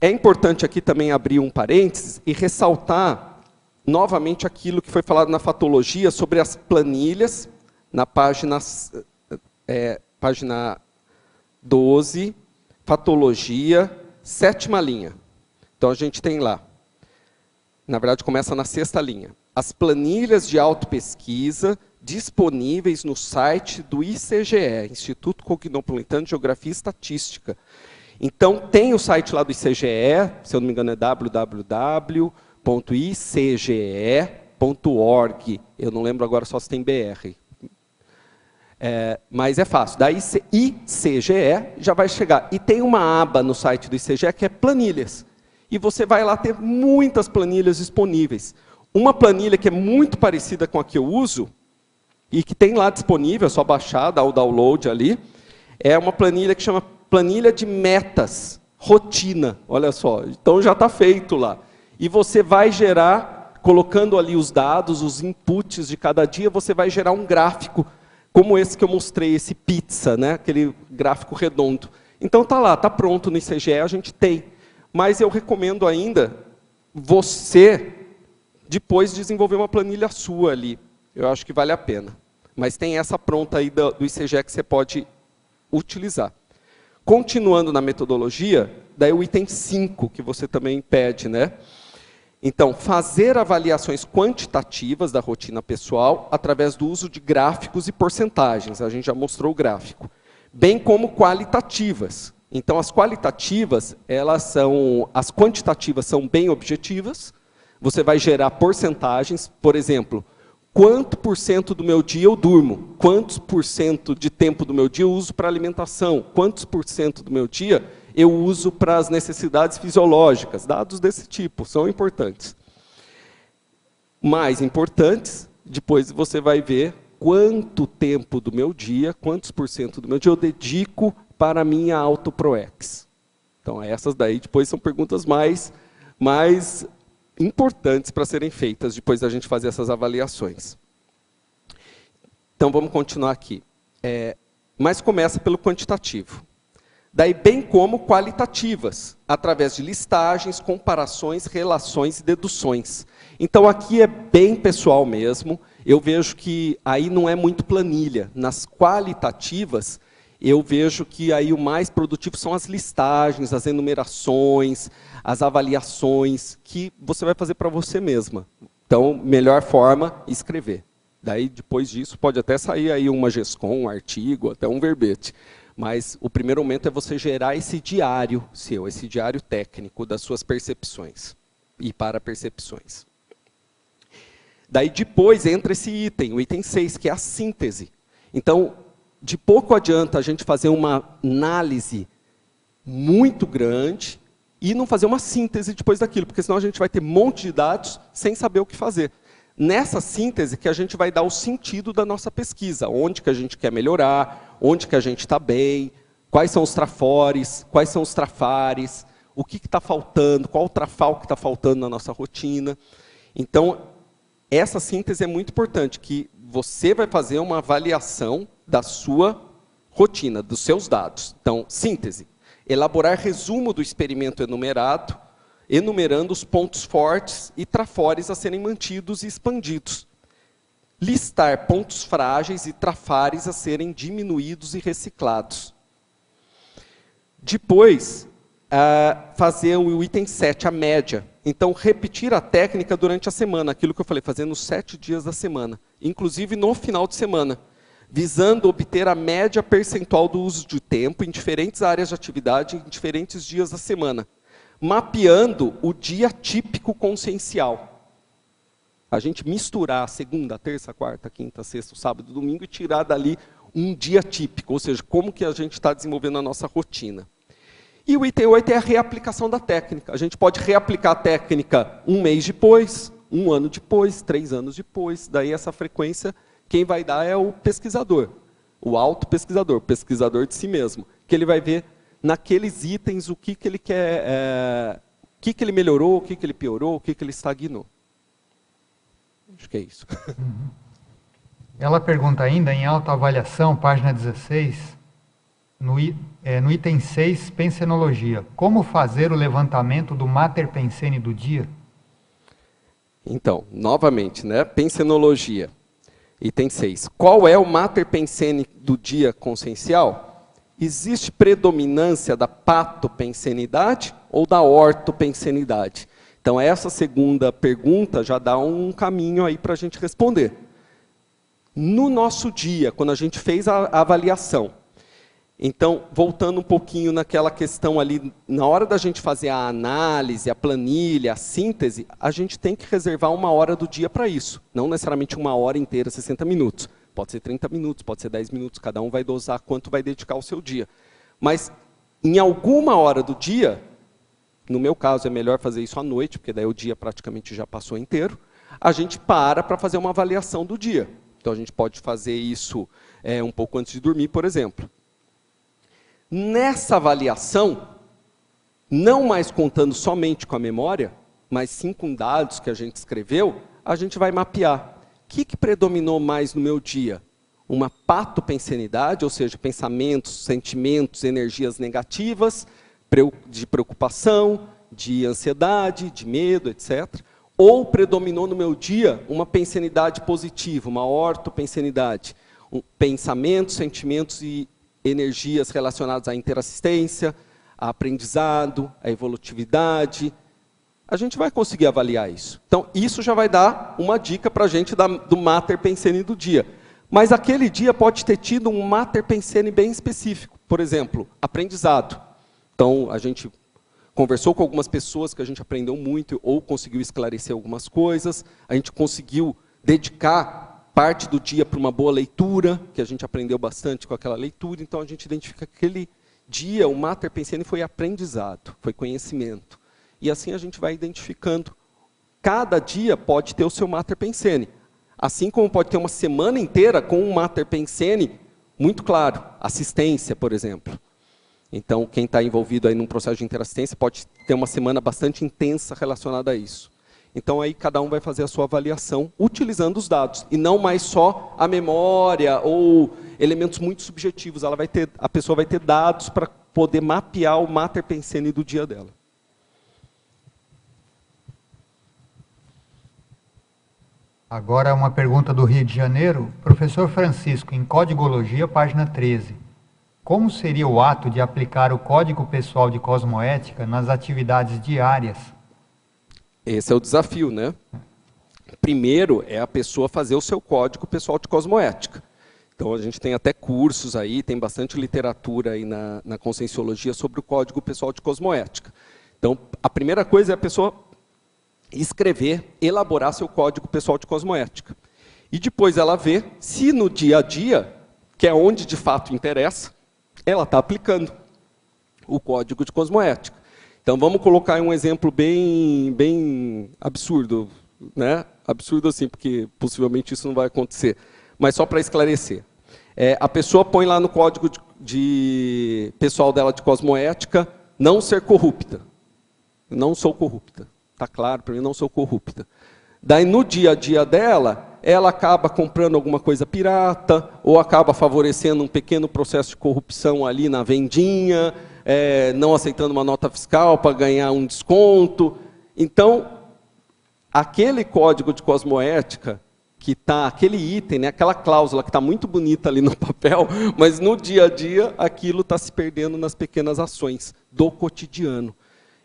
É importante aqui também abrir um parênteses e ressaltar novamente aquilo que foi falado na fatologia sobre as planilhas, na página 12, fatologia, 7ª linha. Então, a gente tem lá, na verdade, começa na 6ª linha. As planilhas de autopesquisa disponíveis no site do ICGE, Instituto Cognopolitano de Geografia e Estatística. Então, tem o site lá do ICGE, se eu não me engano é www.icge.org. Eu não lembro agora só se tem BR. Mas é fácil. Da ICGE já vai chegar. E tem uma aba no site do ICGE que é planilhas. E você vai lá ter muitas planilhas disponíveis. Uma planilha que é muito parecida com a que eu uso, e que tem lá disponível, é só baixar, dar o download ali, é uma planilha que chama planilha de metas, rotina. Olha só, então já está feito lá. E você vai gerar, colocando ali os dados, os inputs de cada dia, você vai gerar um gráfico, como esse que eu mostrei, esse pizza, né? Aquele gráfico redondo. Então está lá, está pronto no ICGE, a gente tem. Mas eu recomendo ainda você depois desenvolver uma planilha sua ali. Eu acho que vale a pena. Mas tem essa pronta aí do ICGE que você pode utilizar. Continuando na metodologia, daí o item 5, que você também pede, né? Então, fazer avaliações quantitativas da rotina pessoal através do uso de gráficos e porcentagens. A gente já mostrou o gráfico. Bem como qualitativas. Então, as qualitativas, as quantitativas são bem objetivas. Você vai gerar porcentagens, por exemplo, quanto % do meu dia eu durmo? Quantos % de tempo do meu dia eu uso para alimentação? Quantos % do meu dia eu uso para as necessidades fisiológicas? Dados desse tipo são importantes. Mais importantes, depois você vai ver quanto tempo do meu dia, quantos % do meu dia eu dedico para a minha autoproex. Então, essas daí depois são perguntas mais importantes para serem feitas depois da gente fazer essas avaliações. Então, vamos continuar aqui. Mas começa pelo quantitativo. Daí, bem como qualitativas, através de listagens, comparações, relações e deduções. Então, aqui é bem pessoal mesmo. Eu vejo que aí não é muito planilha. Nas qualitativas, eu vejo que aí o mais produtivo são as listagens, as enumerações, as avaliações, que você vai fazer para você mesma. Então, melhor forma, escrever. Daí, depois disso, pode até sair aí uma GESCOM, um artigo, até um verbete. Mas o primeiro momento é você gerar esse diário seu, esse diário técnico das suas percepções e para percepções. Daí depois entra esse item, o item 6, que é a síntese. Então, de pouco adianta a gente fazer uma análise muito grande e não fazer uma síntese depois daquilo, porque senão a gente vai ter um monte de dados sem saber o que fazer. Nessa síntese que a gente vai dar o sentido da nossa pesquisa, onde que a gente quer melhorar, onde que a gente está bem, quais são os trafores, quais são os trafares, o que está faltando, qual o trafal que está faltando na nossa rotina. Então, essa síntese é muito importante, que você vai fazer uma avaliação da sua rotina, dos seus dados. Então, síntese. Elaborar resumo do experimento enumerado, enumerando os pontos fortes e trafores a serem mantidos e expandidos. Listar pontos frágeis e trafares a serem diminuídos e reciclados. Depois, fazer o item 7, a média. Então, repetir a técnica durante a semana, aquilo que eu falei, fazer nos 7 dias da semana, inclusive no final de semana, visando obter a média percentual do uso de tempo em diferentes áreas de atividade, em diferentes dias da semana, mapeando o dia típico consciencial. A gente misturar a segunda, terça, quarta, quinta, sexta, sábado, domingo e tirar dali um dia típico, ou seja, como que a gente está desenvolvendo a nossa rotina. E o item 8 é a reaplicação da técnica. A gente pode reaplicar a técnica um mês depois, um ano depois, 3 anos depois. Daí essa frequência, quem vai dar é o pesquisador, o autopesquisador, o pesquisador de si mesmo, que ele vai ver naqueles itens o que ele quer, o que ele melhorou, o que ele piorou, o que ele estagnou. Acho que é isso. Ela pergunta ainda, em autoavaliação, página 16, no item 6, pensenologia. Como fazer o levantamento do Mater Pensene do dia? Então, novamente, né? Pensenologia. Item 6. Qual é o Mater Pensene do dia consciencial? Existe predominância da patopensenidade ou da ortopensenidade? Então, essa segunda pergunta já dá um caminho aí para a gente responder. No nosso dia, quando a gente fez a avaliação, então, voltando um pouquinho naquela questão ali, na hora da gente fazer a análise, a planilha, a síntese, a gente tem que reservar 1 hora do dia para isso. Não necessariamente 1 hora inteira, 60 minutos. Pode ser 30 minutos, pode ser 10 minutos, cada um vai dosar quanto vai dedicar ao seu dia. Mas, em alguma hora do dia, no meu caso é melhor fazer isso à noite, porque daí o dia praticamente já passou inteiro, a gente para fazer uma avaliação do dia. Então, a gente pode fazer isso um pouco antes de dormir, por exemplo. Nessa avaliação, não mais contando somente com a memória, mas sim com dados que a gente escreveu, a gente vai mapear. O que predominou mais no meu dia? Uma patopensenidade, ou seja, pensamentos, sentimentos, energias negativas, de preocupação, de ansiedade, de medo, etc. Ou predominou no meu dia uma pensenidade positiva, uma ortopensenidade, pensamentos, sentimentos e energias relacionadas à interassistência, a aprendizado, a evolutividade. A gente vai conseguir avaliar isso. Então, isso já vai dar uma dica para a gente do Mater Pensene do dia. Mas aquele dia pode ter tido um Mater Pensene bem específico. Por exemplo, aprendizado. Então, a gente conversou com algumas pessoas que a gente aprendeu muito ou conseguiu esclarecer algumas coisas. A gente conseguiu dedicar parte do dia para uma boa leitura, que a gente aprendeu bastante com aquela leitura. Então, a gente identifica que aquele dia, o Mater Pensene foi aprendizado, foi conhecimento. E assim a gente vai identificando. Cada dia pode ter o seu Mater Pensene. Assim como pode ter uma semana inteira com um Mater Pensene muito claro. Assistência, por exemplo. Então, quem está envolvido aí num processo de interassistência pode ter uma semana bastante intensa relacionada a isso. Então, aí cada um vai fazer a sua avaliação utilizando os dados. E não mais só a memória ou elementos muito subjetivos. A pessoa vai ter dados para poder mapear o Mater Pensene do dia dela. Agora uma pergunta do Rio de Janeiro. Professor Francisco, em Codigologia, página 13. Como seria o ato de aplicar o Código Pessoal de Cosmoética nas atividades diárias? Esse é o desafio, né? Primeiro é a pessoa fazer o seu Código Pessoal de Cosmoética. Então, a gente tem até cursos aí, tem bastante literatura aí na Conscienciologia sobre o Código Pessoal de Cosmoética. Então, a primeira coisa é a pessoa escrever, elaborar seu Código Pessoal de Cosmoética. E depois ela vê se no dia a dia, que é onde de fato interessa, ela está aplicando o Código de Cosmoética. Então, vamos colocar um exemplo bem absurdo, né? Absurdo assim, porque possivelmente isso não vai acontecer. Mas só para esclarecer. A pessoa põe lá no código de pessoal dela de cosmoética, não ser corrupta. Não sou corrupta. Está claro para mim, não sou corrupta. Daí, no dia a dia dela, ela acaba comprando alguma coisa pirata, ou acaba favorecendo um pequeno processo de corrupção ali na vendinha, não aceitando uma nota fiscal para ganhar um desconto. Então, aquele código de cosmoética, que está, aquele item, né, aquela cláusula que está muito bonita ali no papel, mas no dia a dia aquilo está se perdendo nas pequenas ações do cotidiano.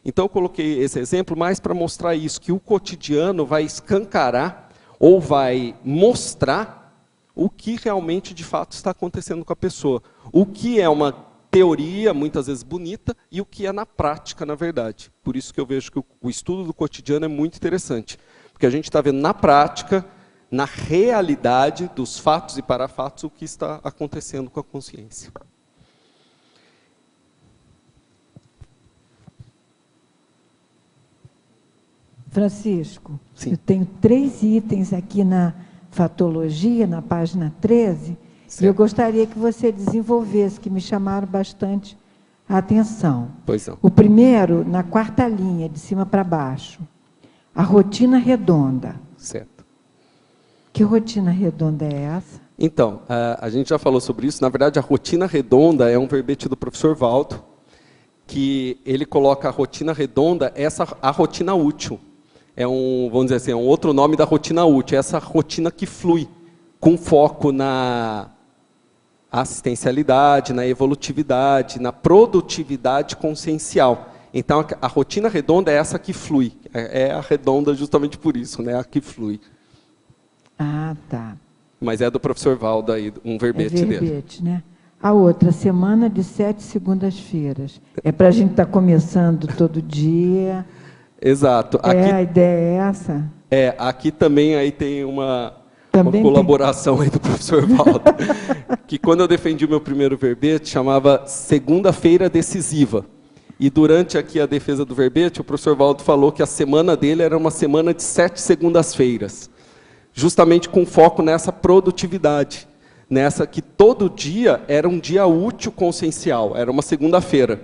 Então eu coloquei esse exemplo mais para mostrar isso, que o cotidiano vai escancarar ou vai mostrar o que realmente de fato está acontecendo com a pessoa. O que é uma teoria, muitas vezes bonita, e o que é na prática, na verdade. Por isso que eu vejo que o estudo do cotidiano é muito interessante, porque a gente está vendo na prática, na realidade dos fatos e parafatos, o que está acontecendo com a consciência. Francisco, Sim. Eu tenho 3 itens aqui na fatologia, na página 13, certo. E eu gostaria que você desenvolvesse, que me chamaram bastante a atenção. Pois não. O primeiro, na 4ª linha, de cima para baixo, a rotina redonda. Certo. Que rotina redonda é essa? Então, a gente já falou sobre isso. Na verdade, a rotina redonda é um verbete do professor Valdo, que ele coloca a rotina redonda, a rotina útil. Vamos dizer assim, é um outro nome da rotina útil. É essa rotina que flui, com foco na assistencialidade, na evolutividade, na produtividade consciencial. Então, a rotina redonda é essa que flui. É a redonda justamente por isso, né? A que flui. Ah, tá. Mas é do professor Valdo aí, um verbete dele. Verbete, né? A outra, semana de 7 segundas-feiras. É para a gente estar começando todo dia. Exato. Aqui, a ideia é essa? Aqui também aí tem uma colaboração aí do professor Valdo, que quando eu defendi o meu primeiro verbete, chamava Segunda-feira Decisiva. E durante aqui a defesa do verbete, o professor Valdo falou que a semana dele era uma semana de 7 segundas-feiras. Justamente com foco nessa produtividade, nessa que todo dia era um dia útil consciencial, era uma segunda-feira.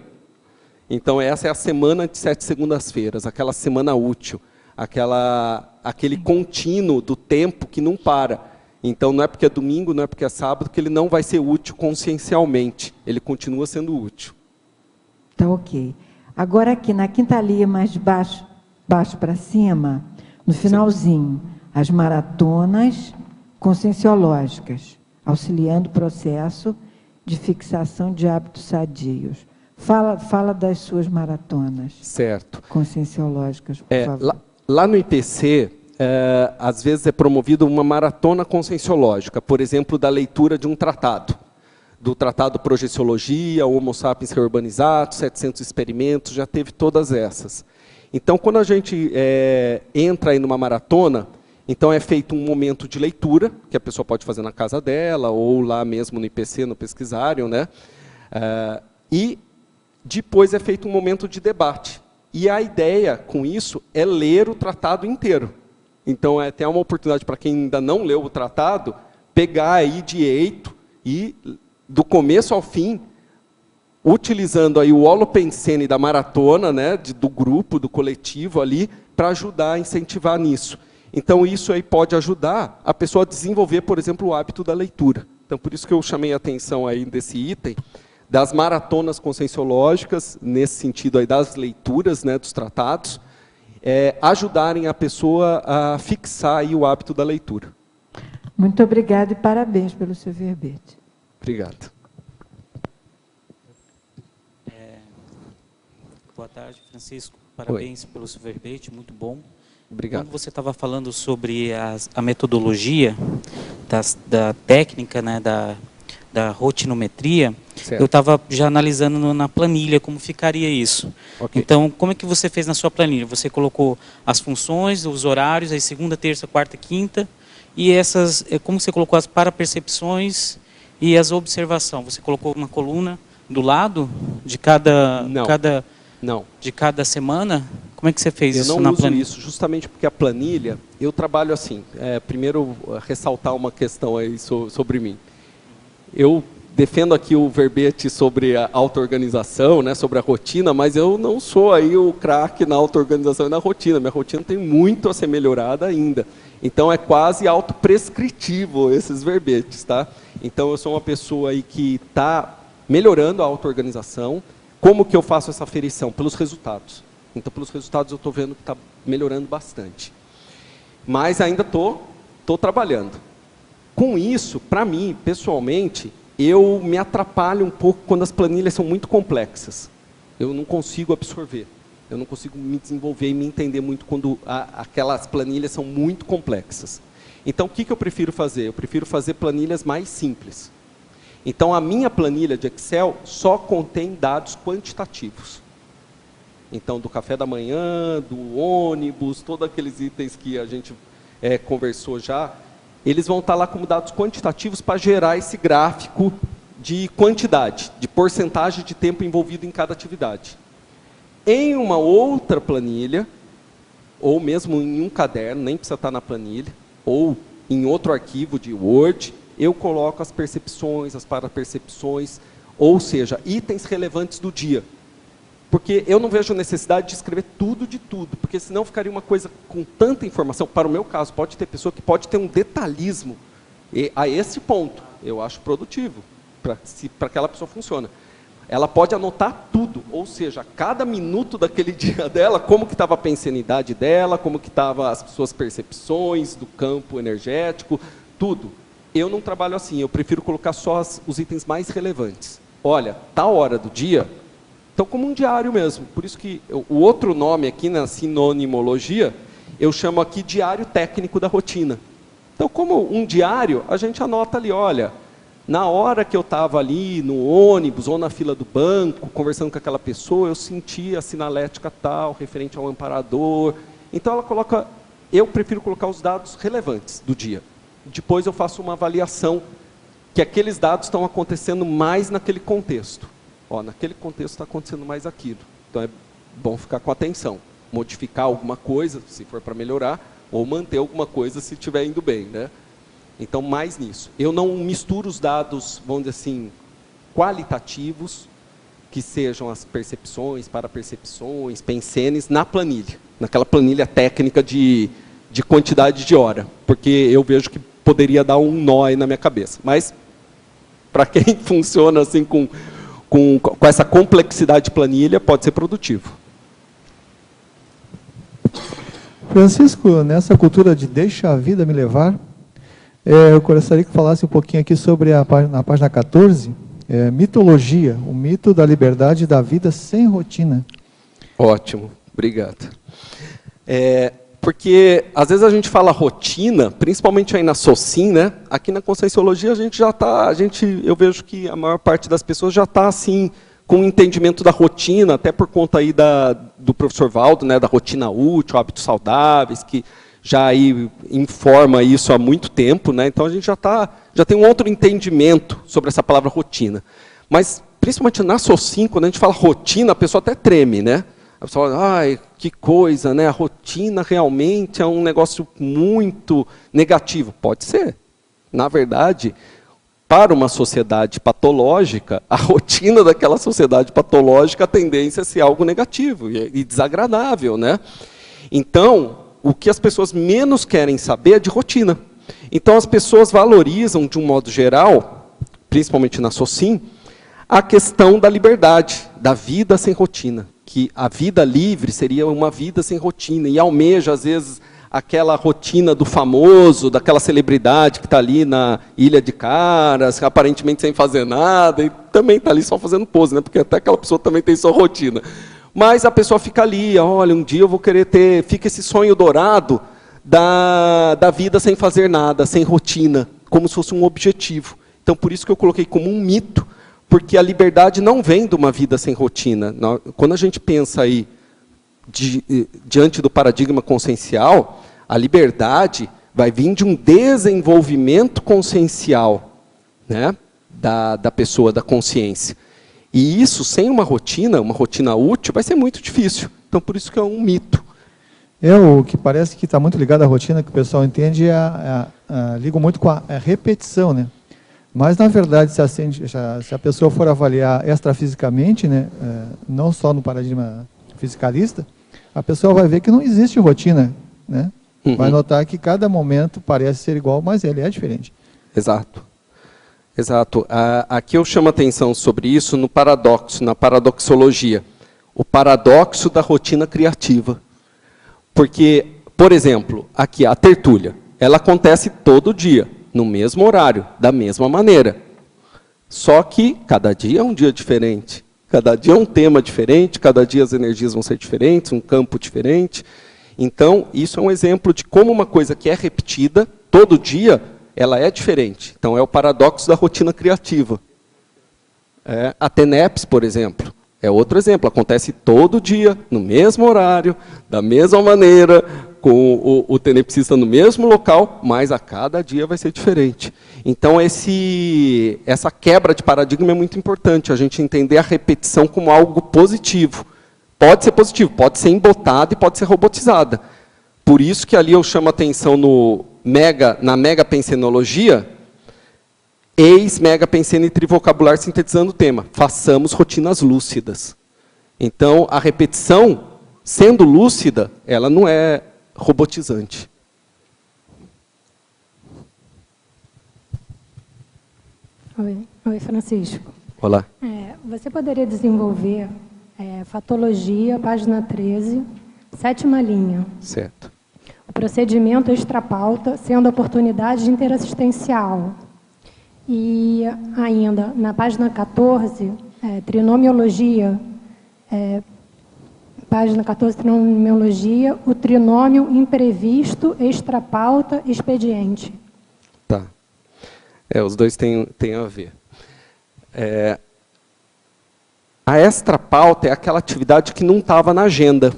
Então essa é a semana de 7 segundas-feiras, aquela semana útil, aquele contínuo do tempo que não para. Então não é porque é domingo, não é porque é sábado, que ele não vai ser útil consciencialmente, ele continua sendo útil. Tá ok. Agora aqui na 5ª linha, mais de baixo para cima, no finalzinho, sim. As maratonas conscienciológicas, auxiliando o processo de fixação de hábitos sadios. Fala das suas maratonas. Certo. Conscienciológicas, por favor. Lá no IPC, às vezes é promovido uma maratona conscienciológica, por exemplo, da leitura de um tratado. Do tratado Projeciologia, Homo Sapiens Reurbanizado, 700 experimentos, já teve todas essas. Então, quando a gente entra aí numa maratona, então é feito um momento de leitura, que a pessoa pode fazer na casa dela, ou lá mesmo no IPC, no Pesquisário, né? E depois é feito um momento de debate. E a ideia com isso é ler o tratado inteiro. Então é até uma oportunidade para quem ainda não leu o tratado, pegar aí de eito e, do começo ao fim, utilizando aí o holopensene da maratona, né, do grupo, do coletivo ali, para ajudar a incentivar nisso. Então, isso aí pode ajudar a pessoa a desenvolver, por exemplo, o hábito da leitura. Então, por isso que eu chamei a atenção aí desse item, das maratonas conscienciológicas, nesse sentido aí das leituras, né, dos tratados, ajudarem a pessoa a fixar aí o hábito da leitura. Muito obrigada e parabéns pelo seu verbete. Obrigado. Francisco, parabéns pelo seu verbete, muito bom. Obrigado. Quando você estava falando sobre a metodologia da técnica, né, da rotinometria, Certo. eu estava já analisando na planilha como ficaria isso. Ok. Então, como é que você fez na sua planilha? Você colocou as funções, os horários, aí segunda, terça, quarta, quinta, e essas, como você colocou as parapercepções e as observações? Você colocou uma coluna do lado de Não. de cada semana? Como é que você fez Eu isso não na uso planilha? isso, justamente porque a planilha, eu trabalho assim. Primeiro, ressaltar uma questão aí sobre mim. Eu defendo aqui o verbete sobre a auto-organização, né, sobre a rotina, mas eu não sou aí o craque na auto-organização e na rotina. Minha rotina tem muito a ser melhorada ainda. Então, é quase autoprescritivo esses verbetes, tá? Então, eu sou uma pessoa aí que está melhorando a auto-organização. Como que eu faço essa aferição? Pelos resultados. Então, pelos resultados, eu estou vendo que está melhorando bastante. Mas ainda estou trabalhando. Com isso, para mim, pessoalmente, eu me atrapalho um pouco quando as planilhas são muito complexas. Eu não consigo absorver. Eu não consigo me desenvolver e me entender muito quando aquelas planilhas são muito complexas. Então, o que eu prefiro fazer? Eu prefiro fazer planilhas mais simples. Então, a minha planilha de Excel só contém dados quantitativos. Então, do café da manhã, do ônibus, todos aqueles itens que a gente conversou já, eles vão estar lá como dados quantitativos para gerar esse gráfico de quantidade, de porcentagem de tempo envolvido em cada atividade. Em uma outra planilha, ou mesmo em um caderno, nem precisa estar na planilha, ou em outro arquivo de Word, eu coloco as percepções, as parapercepções, ou seja, itens relevantes do dia. Porque eu não vejo necessidade de escrever tudo de tudo, porque senão ficaria uma coisa com tanta informação. Para o meu caso, pode ter pessoa que pode ter um detalhismo. E a esse ponto, eu acho produtivo, para aquela pessoa funciona. Ela pode anotar tudo, ou seja, cada minuto daquele dia dela, como que estava a pensenidade dela, como que estavam as suas percepções do campo energético, tudo. Eu não trabalho assim, eu prefiro colocar só os itens mais relevantes. Olha, tal hora do dia... Então, como um diário mesmo. Por isso que o outro nome aqui na sinonimologia, eu chamo aqui diário técnico da rotina. Então, como um diário, a gente anota ali, olha, na hora que eu estava ali no ônibus ou na fila do banco, conversando com aquela pessoa, eu senti a sinalética tal, referente ao amparador. Então, ela coloca, eu prefiro colocar os dados relevantes do dia. Depois eu faço uma avaliação, que aqueles dados estão acontecendo mais naquele contexto. Naquele contexto está acontecendo mais aquilo. Então, é bom ficar com atenção. Modificar alguma coisa, se for para melhorar, ou manter alguma coisa, se estiver indo bem, né? Então, mais nisso. Eu não misturo os dados, vamos dizer assim, qualitativos, que sejam as percepções, parapercepções, pensenes, na planilha. Naquela planilha técnica de quantidade de hora. Porque eu vejo que poderia dar um nó aí na minha cabeça. Mas, para quem funciona assim com essa complexidade de planilha, pode ser produtivo. Francisco, nessa cultura de deixa a vida me levar, eu gostaria que falasse um pouquinho aqui sobre, na página 14, mitologia, o mito da liberdade da vida sem rotina. Ótimo, obrigado. Porque, às vezes, a gente fala rotina, principalmente aí na SOCIM, né? Aqui na Conscienciologia, a gente já está, eu vejo que a maior parte das pessoas já está, assim, com o entendimento da rotina, até por conta aí do professor Valdo, né? Da rotina útil, hábitos saudáveis, que já aí informa isso há muito tempo, né? Então, a gente já tem um outro entendimento sobre essa palavra rotina. Mas, principalmente na SOCIM, quando a gente fala rotina, a pessoa até treme, né? A pessoa fala, ai, que coisa, né? A rotina realmente é um negócio muito negativo. Pode ser. Na verdade, para uma sociedade patológica, a rotina daquela sociedade patológica, a tendência é ser algo negativo e desagradável, né? Então, o que as pessoas menos querem saber é de rotina. Então, as pessoas valorizam, de um modo geral, principalmente na SOCIM, a questão da liberdade, da vida sem rotina. Que a vida livre seria uma vida sem rotina, e almeja, às vezes, aquela rotina do famoso, daquela celebridade que está ali na Ilha de Caras, aparentemente sem fazer nada, e também está ali só fazendo pose, né? Porque até aquela pessoa também tem sua rotina. Mas a pessoa fica ali, olha, um dia eu vou querer ter, fica esse sonho dourado da vida sem fazer nada, sem rotina, como se fosse um objetivo. Então, por isso que eu coloquei como um mito, porque a liberdade não vem de uma vida sem rotina. Quando a gente pensa aí, diante do paradigma consciencial, a liberdade vai vir de um desenvolvimento consciencial, né, da pessoa, da consciência. E isso, sem uma rotina útil, vai ser muito difícil. Então, por isso que é um mito. O que parece que está muito ligado à rotina, que o pessoal entende, ligo muito com a repetição, né? Mas, na verdade, se a pessoa for avaliar extrafisicamente, né, não só no paradigma fisicalista, a pessoa vai ver que não existe rotina, né? Vai notar que cada momento parece ser igual, mas ele é diferente. Exato. Exato. Aqui eu chamo a atenção sobre isso no paradoxo, na paradoxologia. O paradoxo da rotina criativa. Porque, por exemplo, aqui a tertúlia, ela acontece todo dia, no mesmo horário, da mesma maneira. Só que cada dia é um dia diferente. Cada dia é um tema diferente, cada dia as energias vão ser diferentes, um campo diferente. Então, isso é um exemplo de como uma coisa que é repetida todo dia, ela é diferente. Então, é o paradoxo da rotina criativa. A TENEPS, por exemplo, é outro exemplo. Acontece todo dia, no mesmo horário, da mesma maneira, com o tenepsista no mesmo local, mas a cada dia vai ser diferente. Então, essa quebra de paradigma é muito importante, a gente entender a repetição como algo positivo. Pode ser positivo, pode ser embotada e pode ser robotizada. Por isso que ali eu chamo a atenção na mega pensenologia, ex-mega pensene trivocabular sintetizando o tema. Façamos rotinas lúcidas. Então, a repetição, sendo lúcida, ela não é robotizante. Oi, Francisco. Olá. Você poderia desenvolver fatologia, página 13, 7ª linha. Certo. O procedimento extrapauta, sendo oportunidade interassistencial. E ainda, na página 14, trinomiologia, página 14, trinomiologia, o trinômio imprevisto, extrapauta, expediente. Tá. Os dois têm a ver. A extrapauta é aquela atividade que não estava na agenda.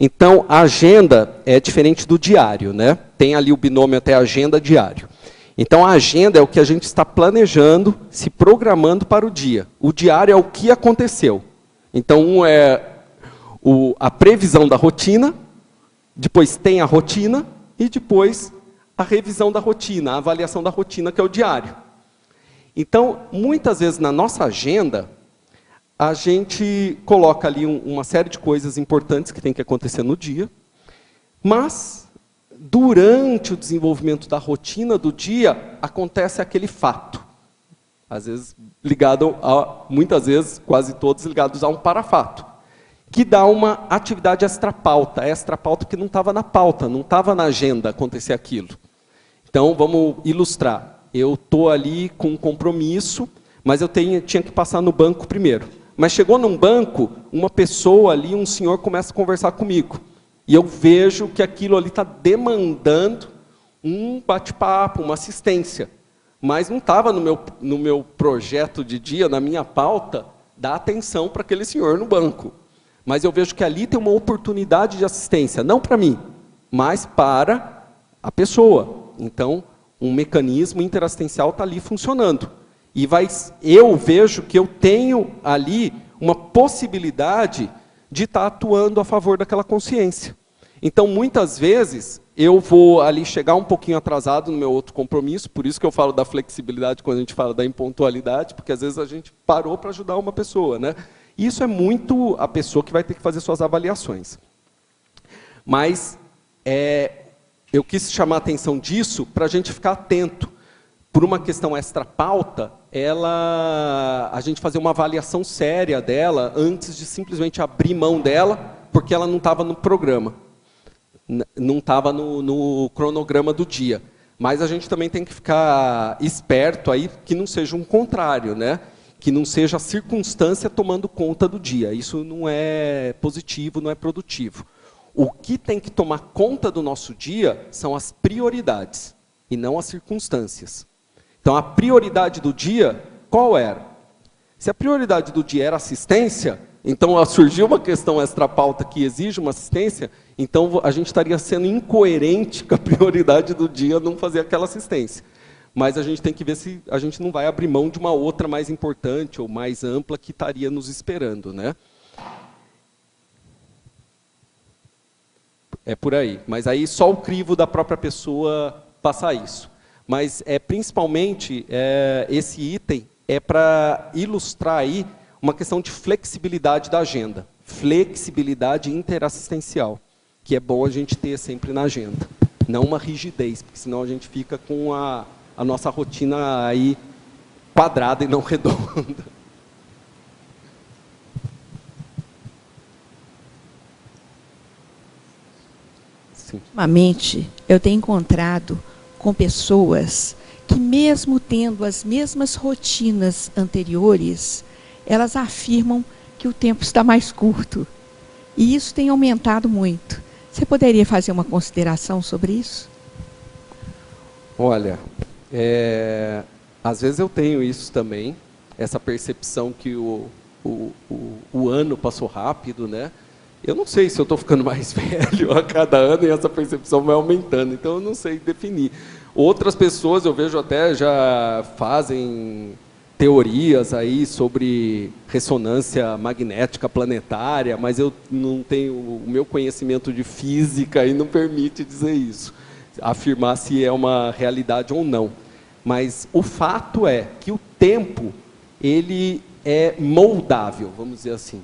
Então, a agenda é diferente do diário, né? Tem ali o binômio até agenda, diário. Então, a agenda é o que a gente está planejando, se programando para o dia. O diário é o que aconteceu. Então, um é a previsão da rotina, depois tem a rotina, e depois a revisão da rotina, a avaliação da rotina, que é o diário. Então, muitas vezes na nossa agenda, a gente coloca ali uma série de coisas importantes que tem que acontecer no dia, mas, durante o desenvolvimento da rotina do dia, acontece aquele fato. Às vezes, muitas vezes, quase todos, ligados a um parafato, que dá uma atividade extrapauta que não estava na pauta, não estava na agenda acontecer aquilo. Então, vamos ilustrar. Eu estou ali com um compromisso, mas eu tinha que passar no banco primeiro. Mas chegou num banco, uma pessoa ali, um senhor, começa a conversar comigo. E eu vejo que aquilo ali está demandando um bate-papo, uma assistência. Mas não estava no meu projeto de dia, na minha pauta, dar atenção para aquele senhor no banco. Mas eu vejo que ali tem uma oportunidade de assistência, não para mim, mas para a pessoa. Então, um mecanismo interassistencial está ali funcionando. E eu vejo que eu tenho ali uma possibilidade de estar atuando a favor daquela consciência. Então, muitas vezes, eu vou ali chegar um pouquinho atrasado no meu outro compromisso, por isso que eu falo da flexibilidade quando a gente fala da impontualidade, porque às vezes a gente parou para ajudar uma pessoa, né? Isso é muito a pessoa que vai ter que fazer suas avaliações. Mas eu quis chamar a atenção disso para a gente ficar atento. Por uma questão extra-pauta, a gente fazer uma avaliação séria dela antes de simplesmente abrir mão dela, porque ela não estava no programa, não estava no cronograma do dia. Mas a gente também tem que ficar esperto aí que não seja um contrário, né? que não seja a circunstância tomando conta do dia. Isso não é positivo, não é produtivo. O que tem que tomar conta do nosso dia são as prioridades, e não as circunstâncias. Então, a prioridade do dia, qual era? Se a prioridade do dia era assistência, então surgiu uma questão extra-pauta que exige uma assistência, então a gente estaria sendo incoerente com a prioridade do dia não fazer aquela assistência. Mas a gente tem que ver se a gente não vai abrir mão de uma outra mais importante ou mais ampla que estaria nos esperando, né? É por aí. Mas aí só o crivo da própria pessoa passar isso. Mas principalmente esse item é para ilustrar aí uma questão de flexibilidade da agenda. Flexibilidade interassistencial, que é bom a gente ter sempre na agenda. Não uma rigidez, porque senão a gente fica com a nossa rotina aí quadrada e não redonda. Sim. Ultimamente, eu tenho encontrado com pessoas que, mesmo tendo as mesmas rotinas anteriores, elas afirmam que o tempo está mais curto. E isso tem aumentado muito. Você poderia fazer uma consideração sobre isso? Olha, às vezes eu tenho isso também, essa percepção que o ano passou rápido, né? Eu não sei se eu estou ficando mais velho a cada ano e essa percepção vai aumentando, então eu não sei definir. Outras pessoas, eu vejo até, já fazem teorias aí sobre ressonância magnética planetária, mas eu não tenho, o meu conhecimento de física aí não permite dizer isso, afirmar se é uma realidade ou não. Mas o fato é que o tempo, ele é moldável, vamos dizer assim.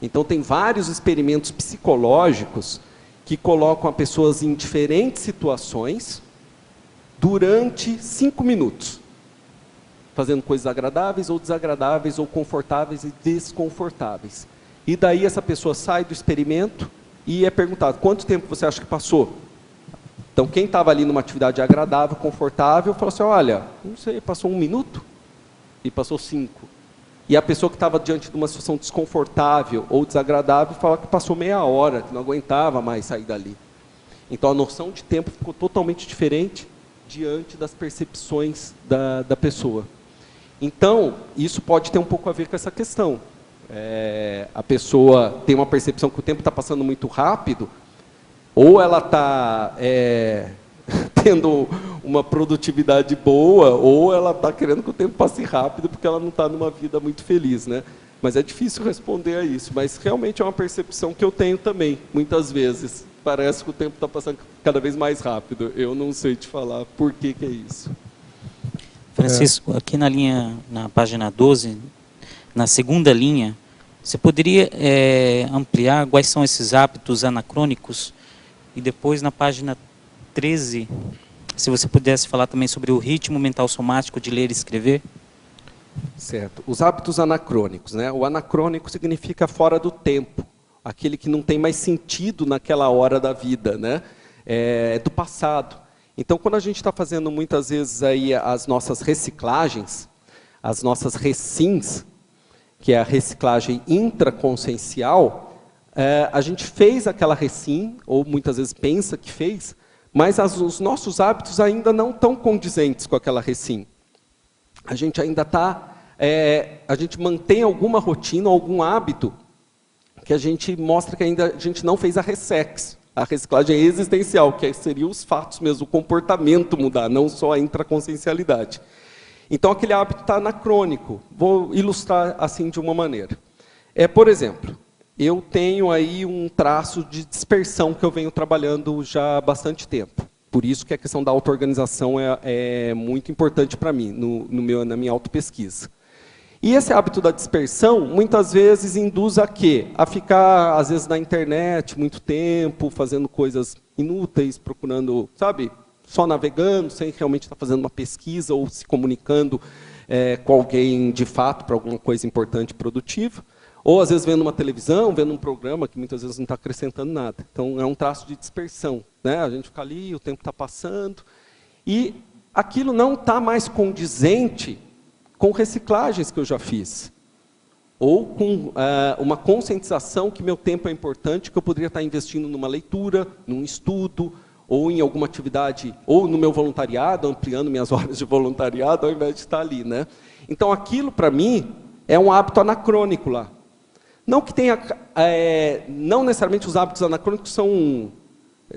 Então, tem vários experimentos psicológicos que colocam as pessoas em diferentes situações durante 5 minutos. Fazendo coisas agradáveis ou desagradáveis, ou confortáveis e desconfortáveis. E daí essa pessoa sai do experimento e é perguntado, quanto tempo você acha que passou? Então, quem estava ali numa atividade agradável, confortável, falou assim, olha, não sei, passou 1 minuto? E passou 5. E a pessoa que estava diante de uma situação desconfortável ou desagradável fala que passou meia hora, que não aguentava mais sair dali. Então a noção de tempo ficou totalmente diferente diante das percepções da pessoa. Então, isso pode ter um pouco a ver com essa questão. A pessoa tem uma percepção que o tempo está passando muito rápido, ou ela está tendo uma produtividade boa, ou ela está querendo que o tempo passe rápido porque ela não está numa vida muito feliz, né? Mas é difícil responder a isso, mas realmente é uma percepção que eu tenho também, muitas vezes. Parece que o tempo está passando cada vez mais rápido. Eu não sei te falar por que é isso. Francisco, aqui na página 12, na segunda linha, você poderia ampliar quais são esses hábitos anacrônicos? E depois na página 13, se você pudesse falar também sobre o ritmo mental somático de ler e escrever. Certo. Os hábitos anacrônicos, né? O anacrônico significa fora do tempo, aquele que não tem mais sentido naquela hora da vida, né? É do passado. Então, quando a gente está fazendo muitas vezes aí as nossas reciclagens, as nossas recins, que é a reciclagem intraconsciencial, a gente fez aquela recim, ou muitas vezes pensa que fez, mas os nossos hábitos ainda não estão condizentes com aquela recim. A gente ainda está, a gente mantém alguma rotina, algum hábito, que a gente mostra que ainda a gente não fez a ressex, a reciclagem existencial, que seriam os fatos mesmo, o comportamento mudar, não só a intraconsciencialidade. Então, aquele hábito está anacrônico. Vou ilustrar assim de uma maneira. Por exemplo, eu tenho aí um traço de dispersão que eu venho trabalhando já há bastante tempo. Por isso que a questão da auto-organização é muito importante para mim, na minha auto-pesquisa. E esse hábito da dispersão, muitas vezes, induz a quê? A ficar, às vezes, na internet muito tempo, fazendo coisas inúteis, procurando, sabe, só navegando, sem realmente estar fazendo uma pesquisa ou se comunicando com alguém de fato para alguma coisa importante e produtiva. Ou, às vezes, vendo uma televisão, vendo um programa que muitas vezes não está acrescentando nada. Então, é um traço de dispersão, né? A gente fica ali, o tempo está passando, e aquilo não está mais condizente com reciclagens que eu já fiz, ou com uma conscientização que meu tempo é importante, que eu poderia estar investindo numa leitura, num estudo, ou em alguma atividade, ou no meu voluntariado, ampliando minhas horas de voluntariado, ao invés de estar ali, né? Então, aquilo, para mim, é um hábito anacrônico lá. Não que tenha... não necessariamente os hábitos anacrônicos são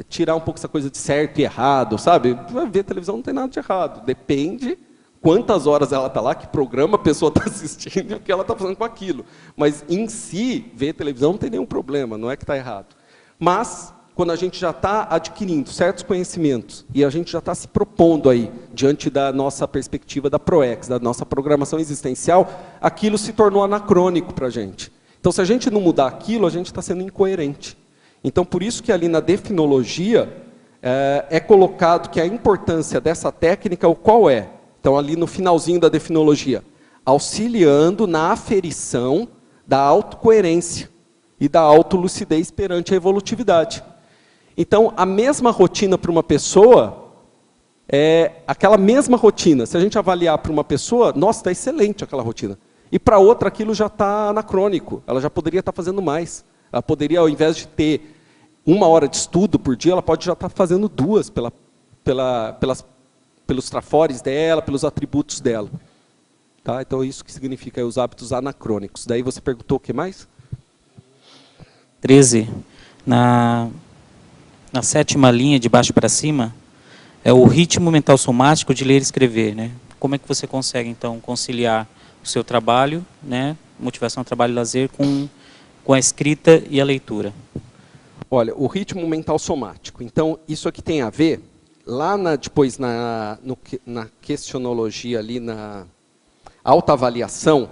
tirar um pouco essa coisa de certo e errado, sabe? Ver televisão não tem nada de errado. Depende quantas horas ela está lá, que programa a pessoa está assistindo e o que ela está fazendo com aquilo. Mas, em si, ver televisão não tem nenhum problema, não é que está errado. Mas, quando a gente já está adquirindo certos conhecimentos e a gente já está se propondo aí, diante da nossa perspectiva da ProEx, da nossa programação existencial, aquilo se tornou anacrônico para a gente. Então, se a gente não mudar aquilo, a gente está sendo incoerente. Então, por isso que ali na definologia é colocado que a importância dessa técnica, qual é? Então, ali no finalzinho da definologia, auxiliando na aferição da autocoerência e da autolucidez perante a evolutividade. Então, a mesma rotina para uma pessoa, aquela mesma rotina, se a gente avaliar para uma pessoa, nossa, está excelente aquela rotina. E para outra, aquilo já está anacrônico, ela já poderia estar fazendo mais. Ela poderia, ao invés de ter 1 hora de estudo por dia, ela pode já estar fazendo 2 pelos trafores dela, pelos atributos dela. Tá? Então, isso que significa os hábitos anacrônicos. Daí você perguntou o que mais? 13. Na 7ª linha, de baixo para cima, é o ritmo mental somático de ler e escrever, né? Como é que você consegue, então, conciliar o seu trabalho, né, motivação, trabalho e lazer, com a escrita e a leitura? Olha, o ritmo mental somático. Então, isso aqui tem a ver, lá depois na questionologia, ali na autoavaliação,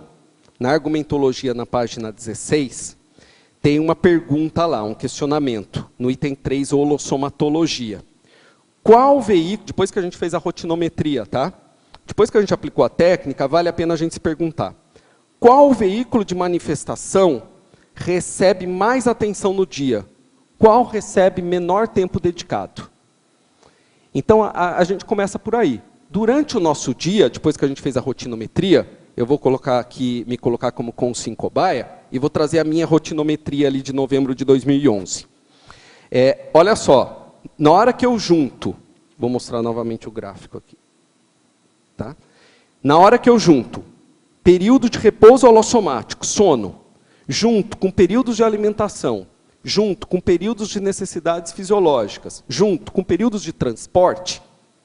na argumentologia, na página 16, tem uma pergunta lá, um questionamento, no item 3, holossomatologia. Qual veículo, depois que a gente fez a rotinometria, tá? Depois que a gente aplicou a técnica, vale a pena a gente se perguntar, qual veículo de manifestação recebe mais atenção no dia? Qual recebe menor tempo dedicado? Então, a gente começa por aí. Durante o nosso dia, depois que a gente fez a rotinometria, eu vou colocar aqui, me colocar como Consim cobaia, e vou trazer a minha rotinometria ali de novembro de 2011. Olha só, na hora que eu junto, vou mostrar novamente o gráfico aqui. Tá? Na hora que eu junto período de repouso holossomático, sono, junto com períodos de alimentação, junto com períodos de necessidades fisiológicas, junto com períodos de transporte,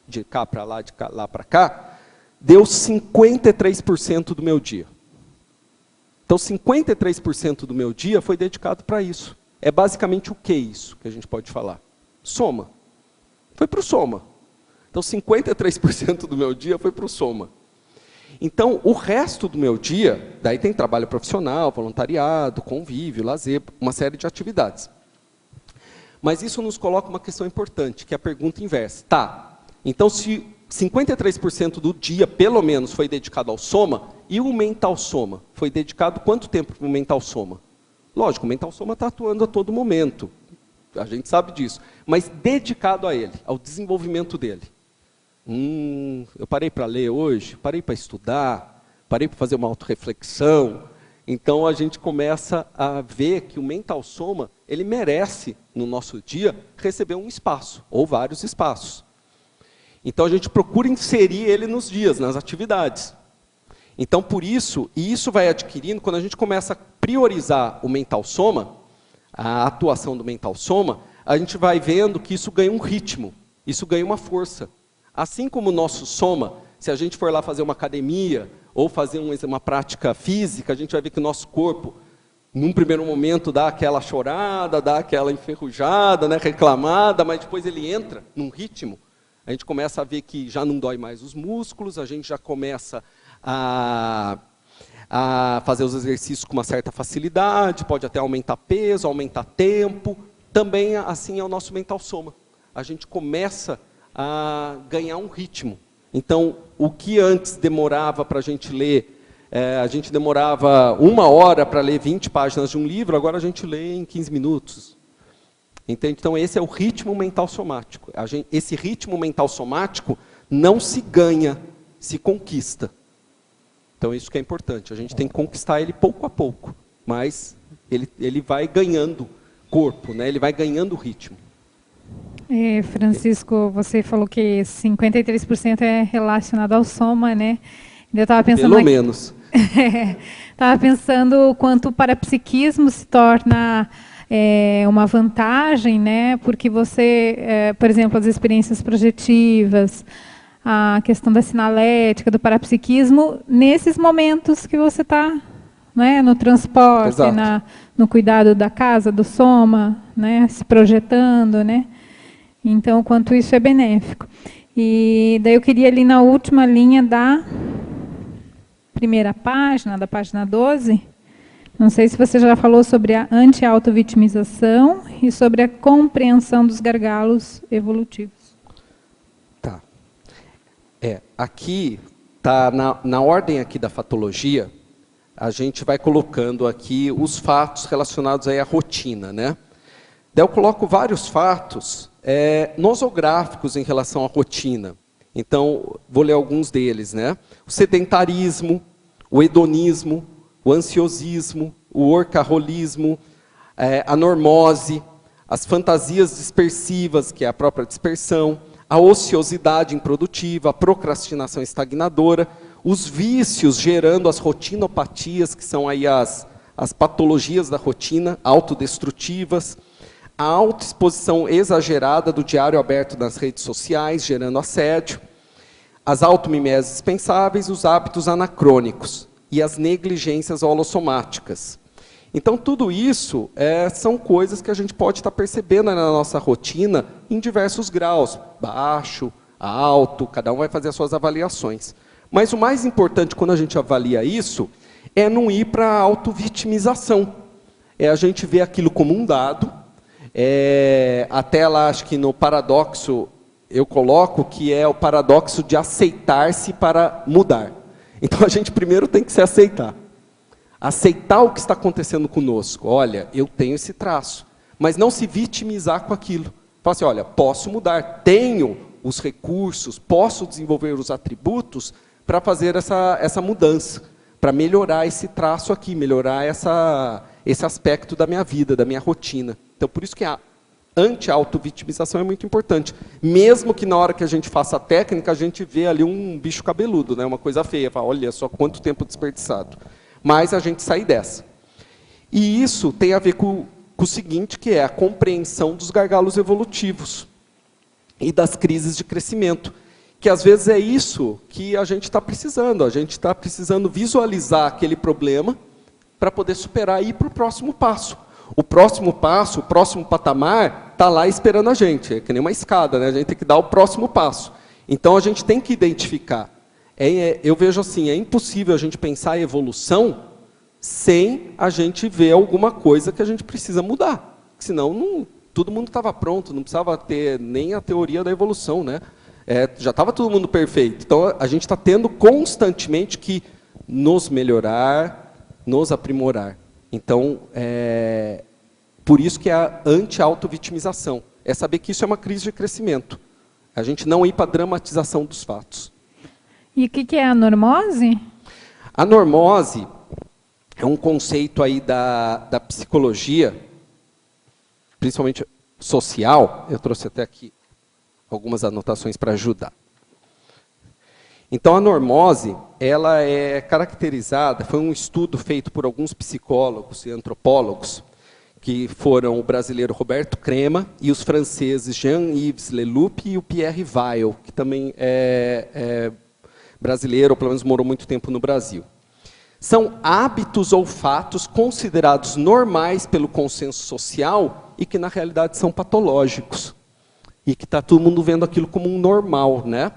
de cá para lá, de lá para cá, deu 53% do meu dia. Então, 53% do meu dia foi dedicado para isso. É basicamente o que isso que a gente pode falar? Soma. Foi para o soma. Então, 53% do meu dia foi para o soma. Então, o resto do meu dia, daí tem trabalho profissional, voluntariado, convívio, lazer, uma série de atividades. Mas isso nos coloca uma questão importante, que é a pergunta inversa. Tá, então se 53% do dia, pelo menos, foi dedicado ao soma, e o mental soma? Foi dedicado quanto tempo para o mental soma? Lógico, o mental soma está atuando a todo momento. A gente sabe disso. Mas dedicado a ele, ao desenvolvimento dele. Eu parei para ler hoje, parei para estudar, parei para fazer uma autorreflexão. Então, a gente começa a ver que o mental soma, ele merece, no nosso dia, receber um espaço, ou vários espaços. Então, a gente procura inserir ele nos dias, nas atividades. Então, por isso, e isso vai adquirindo, quando a gente começa a priorizar o mental soma, a atuação do mental soma, a gente vai vendo que isso ganha um ritmo, isso ganha uma força. Assim como o nosso soma, se a gente for lá fazer uma academia, ou fazer uma prática física, a gente vai ver que o nosso corpo, num primeiro momento, dá aquela chorada, dá aquela enferrujada, né, reclamada, mas depois ele entra num ritmo. A gente começa a ver que já não dói mais os músculos, a gente já começa a fazer os exercícios com uma certa facilidade, pode até aumentar peso, aumentar tempo. Também, assim, é o nosso mental soma. A gente começa a ganhar um ritmo. Então, o que antes demorava para a gente ler, a gente demorava 1 hora para ler 20 páginas de um livro, agora a gente lê em 15 minutos. Entende? Então, esse é o ritmo mental somático. Esse ritmo mental somático não se ganha, se conquista. Então, isso que é importante. A gente tem que conquistar ele pouco a pouco, mas ele vai ganhando corpo, né? Ele vai ganhando ritmo. Francisco, você falou que 53% é relacionado ao soma, né? Eu estava pensando Pelo menos. Estava pensando o quanto o parapsiquismo se torna uma vantagem, né? Porque você, por exemplo, as experiências projetivas, a questão da sinalética, do parapsiquismo, nesses momentos que você está, né, no transporte, no cuidado da casa, do soma, né, se projetando, né? Então, o quanto isso é benéfico. E daí eu queria ali na última linha da primeira página, da página 12, não sei se você já falou sobre a anti-autovitimização e sobre a compreensão dos gargalos evolutivos. Tá. Aqui, tá na ordem aqui da fatologia, a gente vai colocando aqui os fatos relacionados aí à rotina, né? Daí eu coloco vários fatos nosográficos em relação à rotina. Então, vou ler alguns deles, né? O sedentarismo, o hedonismo, o ansiosismo, o workaholismo, a normose, as fantasias dispersivas, que é a própria dispersão, a ociosidade improdutiva, a procrastinação estagnadora, os vícios gerando as rotinopatias, que são aí as patologias da rotina, autodestrutivas, a autoexposição exagerada do diário aberto nas redes sociais, gerando assédio, as automimeses dispensáveis, os hábitos anacrônicos e as negligências holossomáticas. Então, tudo isso são coisas que a gente pode estar percebendo na nossa rotina em diversos graus, baixo, alto, cada um vai fazer as suas avaliações. Mas o mais importante quando a gente avalia isso é não ir para a autovitimização. É a gente ver aquilo como um dado. Até lá, acho que no paradoxo, eu coloco que é o paradoxo de aceitar-se para mudar. Então, a gente primeiro tem que se aceitar. Aceitar o que está acontecendo conosco. Olha, eu tenho esse traço. Mas não se vitimizar com aquilo. Falar assim, olha, posso mudar, tenho os recursos, posso desenvolver os atributos para fazer essa mudança, para melhorar esse traço aqui, melhorar esse aspecto da minha vida, da minha rotina. Então, por isso que a anti-autovitimização é muito importante. Mesmo que na hora que a gente faça a técnica, a gente vê ali um bicho cabeludo, né? Uma coisa feia. Fala, olha só quanto tempo desperdiçado. Mas a gente sai dessa. E isso tem a ver com o seguinte, que é a compreensão dos gargalos evolutivos e das crises de crescimento. Que às vezes é isso que a gente está precisando. A gente está precisando visualizar aquele problema para poder superar e ir para o próximo passo. O próximo passo, o próximo patamar, está lá esperando a gente. É que nem uma escada, né? A gente tem que dar o próximo passo. Então, a gente tem que identificar. Eu vejo assim, é impossível a gente pensar em evolução sem a gente ver alguma coisa que a gente precisa mudar. Senão, todo mundo estava pronto, não precisava ter nem a teoria da evolução, né? Já estava todo mundo perfeito. Então, a gente está tendo constantemente que nos melhorar, nos aprimorar. Então, por isso que é a anti-autovitimização. É saber que isso é uma crise de crescimento. A gente não ir para a dramatização dos fatos. E o que é a normose? A normose é um conceito aí da psicologia, principalmente social. Eu trouxe até aqui algumas anotações para ajudar. Então, a normose, ela é caracterizada, foi um estudo feito por alguns psicólogos e antropólogos, que foram o brasileiro Roberto Crema e os franceses Jean-Yves Leloup e o Pierre Weil, que também é brasileiro, ou pelo menos morou muito tempo no Brasil. São hábitos ou fatos considerados normais pelo consenso social e que, na realidade, são patológicos. E que está todo mundo vendo aquilo como um normal, né?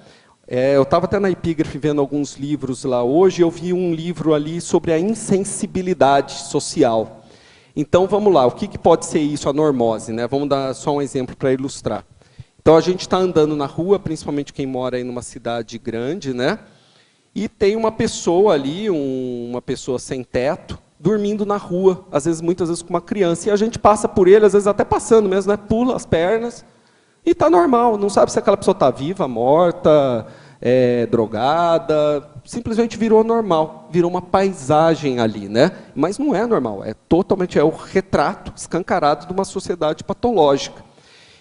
Eu estava até na Epígrafe vendo alguns livros lá hoje, eu vi um livro ali sobre a insensibilidade social. Então, vamos lá, o que pode ser isso, a normose, né? Vamos dar só um exemplo para ilustrar. Então, a gente está andando na rua, principalmente quem mora em uma cidade grande, né? E tem uma pessoa ali, uma pessoa sem teto, dormindo na rua, muitas vezes com uma criança, e a gente passa por ele, às vezes até passando mesmo, né? Pula as pernas, e está normal, não sabe se aquela pessoa está viva, morta, drogada, simplesmente virou normal, virou uma paisagem ali, né? Mas não é normal, é totalmente o retrato escancarado de uma sociedade patológica.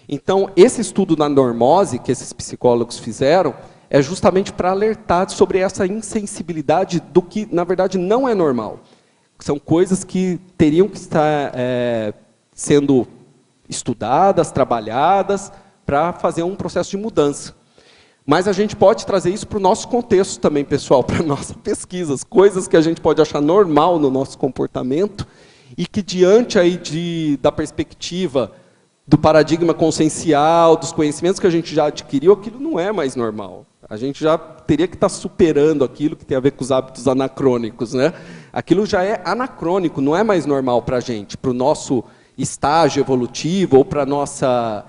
Então, esse estudo da normose que esses psicólogos fizeram é justamente para alertar sobre essa insensibilidade do que, na verdade, não é normal. São coisas que teriam que estar sendo estudadas, trabalhadas, para fazer um processo de mudança. Mas a gente pode trazer isso para o nosso contexto também, pessoal, para a nossa pesquisa. Coisas que a gente pode achar normal no nosso comportamento e que, diante aí da perspectiva do paradigma consciencial, dos conhecimentos que a gente já adquiriu, aquilo não é mais normal. A gente já teria que estar superando aquilo que tem a ver com os hábitos anacrônicos, né? Aquilo já é anacrônico, não é mais normal para a gente, para o nosso estágio evolutivo ou para a nossa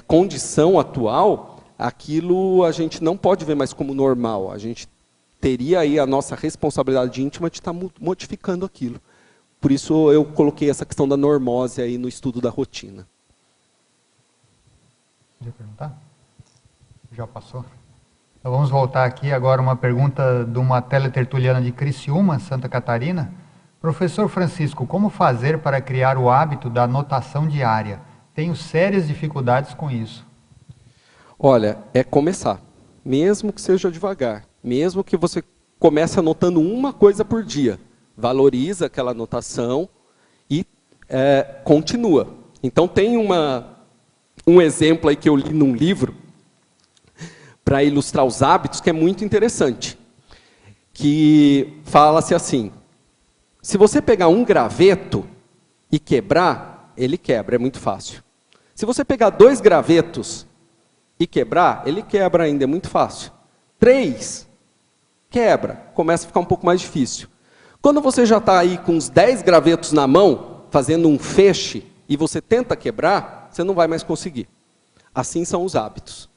condição atual. Aquilo a gente não pode ver mais como normal. A gente teria aí a nossa responsabilidade íntima de estar modificando aquilo. Por isso eu coloquei essa questão da normose aí no estudo da rotina. Quer perguntar? Já passou? Então vamos voltar aqui agora uma pergunta de uma teletertuliana de Criciúma, Santa Catarina. Professor Francisco, como fazer para criar o hábito da anotação diária? Tenho sérias dificuldades com isso. Olha, é começar, mesmo que seja devagar, mesmo que você comece anotando uma coisa por dia, valoriza aquela anotação e continua. Então tem um exemplo aí que eu li num livro, para ilustrar os hábitos, que é muito interessante, que fala-se assim, se você pegar um graveto e quebrar, ele quebra, é muito fácil. Se você pegar 2 gravetos e quebrar, ele quebra ainda, é muito fácil. 3, quebra, começa a ficar um pouco mais difícil. Quando você já está aí com uns 10 gravetos na mão, fazendo um feixe, e você tenta quebrar, você não vai mais conseguir. Assim são os hábitos.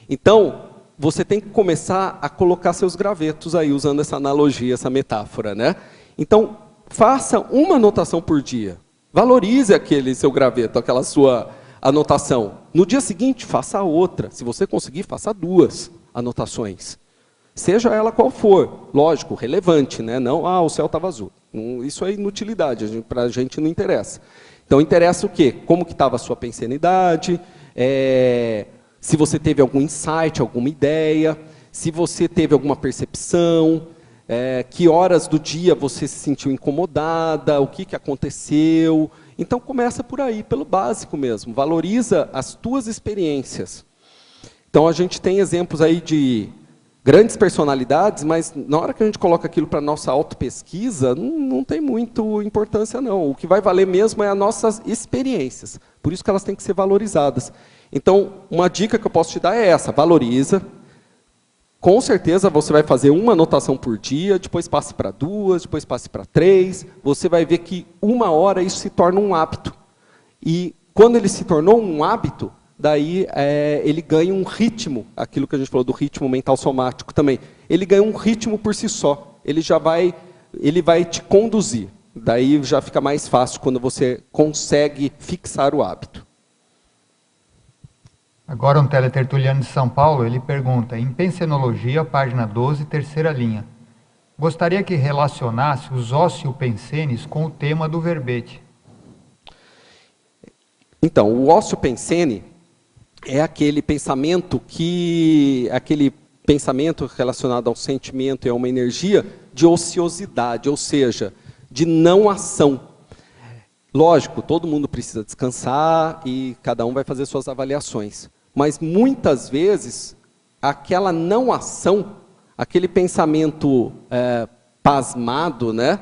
Então, você tem que começar a colocar seus gravetos aí, usando essa analogia, essa metáfora, né? Então, faça uma anotação por dia. Valorize aquele seu graveto, aquela sua anotação. No dia seguinte, faça outra. Se você conseguir, faça 2 anotações. Seja ela qual for. Lógico, relevante, né? Não, o céu estava azul. Isso é inutilidade, para a gente não interessa. Então, interessa o quê? Como que estava a sua pensanidade, se você teve algum insight, alguma ideia, se você teve alguma percepção, que horas do dia você se sentiu incomodada, o que aconteceu. Então, começa por aí, pelo básico mesmo. Valoriza as tuas experiências. Então, a gente tem exemplos aí de grandes personalidades, mas na hora que a gente coloca aquilo para a nossa autopesquisa, não tem muita importância, não. O que vai valer mesmo é as nossas experiências. Por isso que elas têm que ser valorizadas. Então, uma dica que eu posso te dar é essa, valoriza. Com certeza você vai fazer uma anotação por dia, depois passe para 2, depois passe para 3. Você vai ver que 1 hora isso se torna um hábito. E quando ele se tornou um hábito, daí ele ganha um ritmo, aquilo que a gente falou do ritmo mental somático também. Ele ganha um ritmo por si só. Ele vai te conduzir. Daí já fica mais fácil quando você consegue fixar o hábito. Agora um teletertuliano de São Paulo, ele pergunta, em Pensenologia, página 12, 3ª linha. Gostaria que relacionasse os ócio-pensenes com o tema do verbete. Então, o ócio pensene é aquele pensamento relacionado ao sentimento e a uma energia de ociosidade, ou seja, de não ação. Lógico, todo mundo precisa descansar e cada um vai fazer suas avaliações. Mas muitas vezes, aquela não ação, aquele pensamento pasmado, né?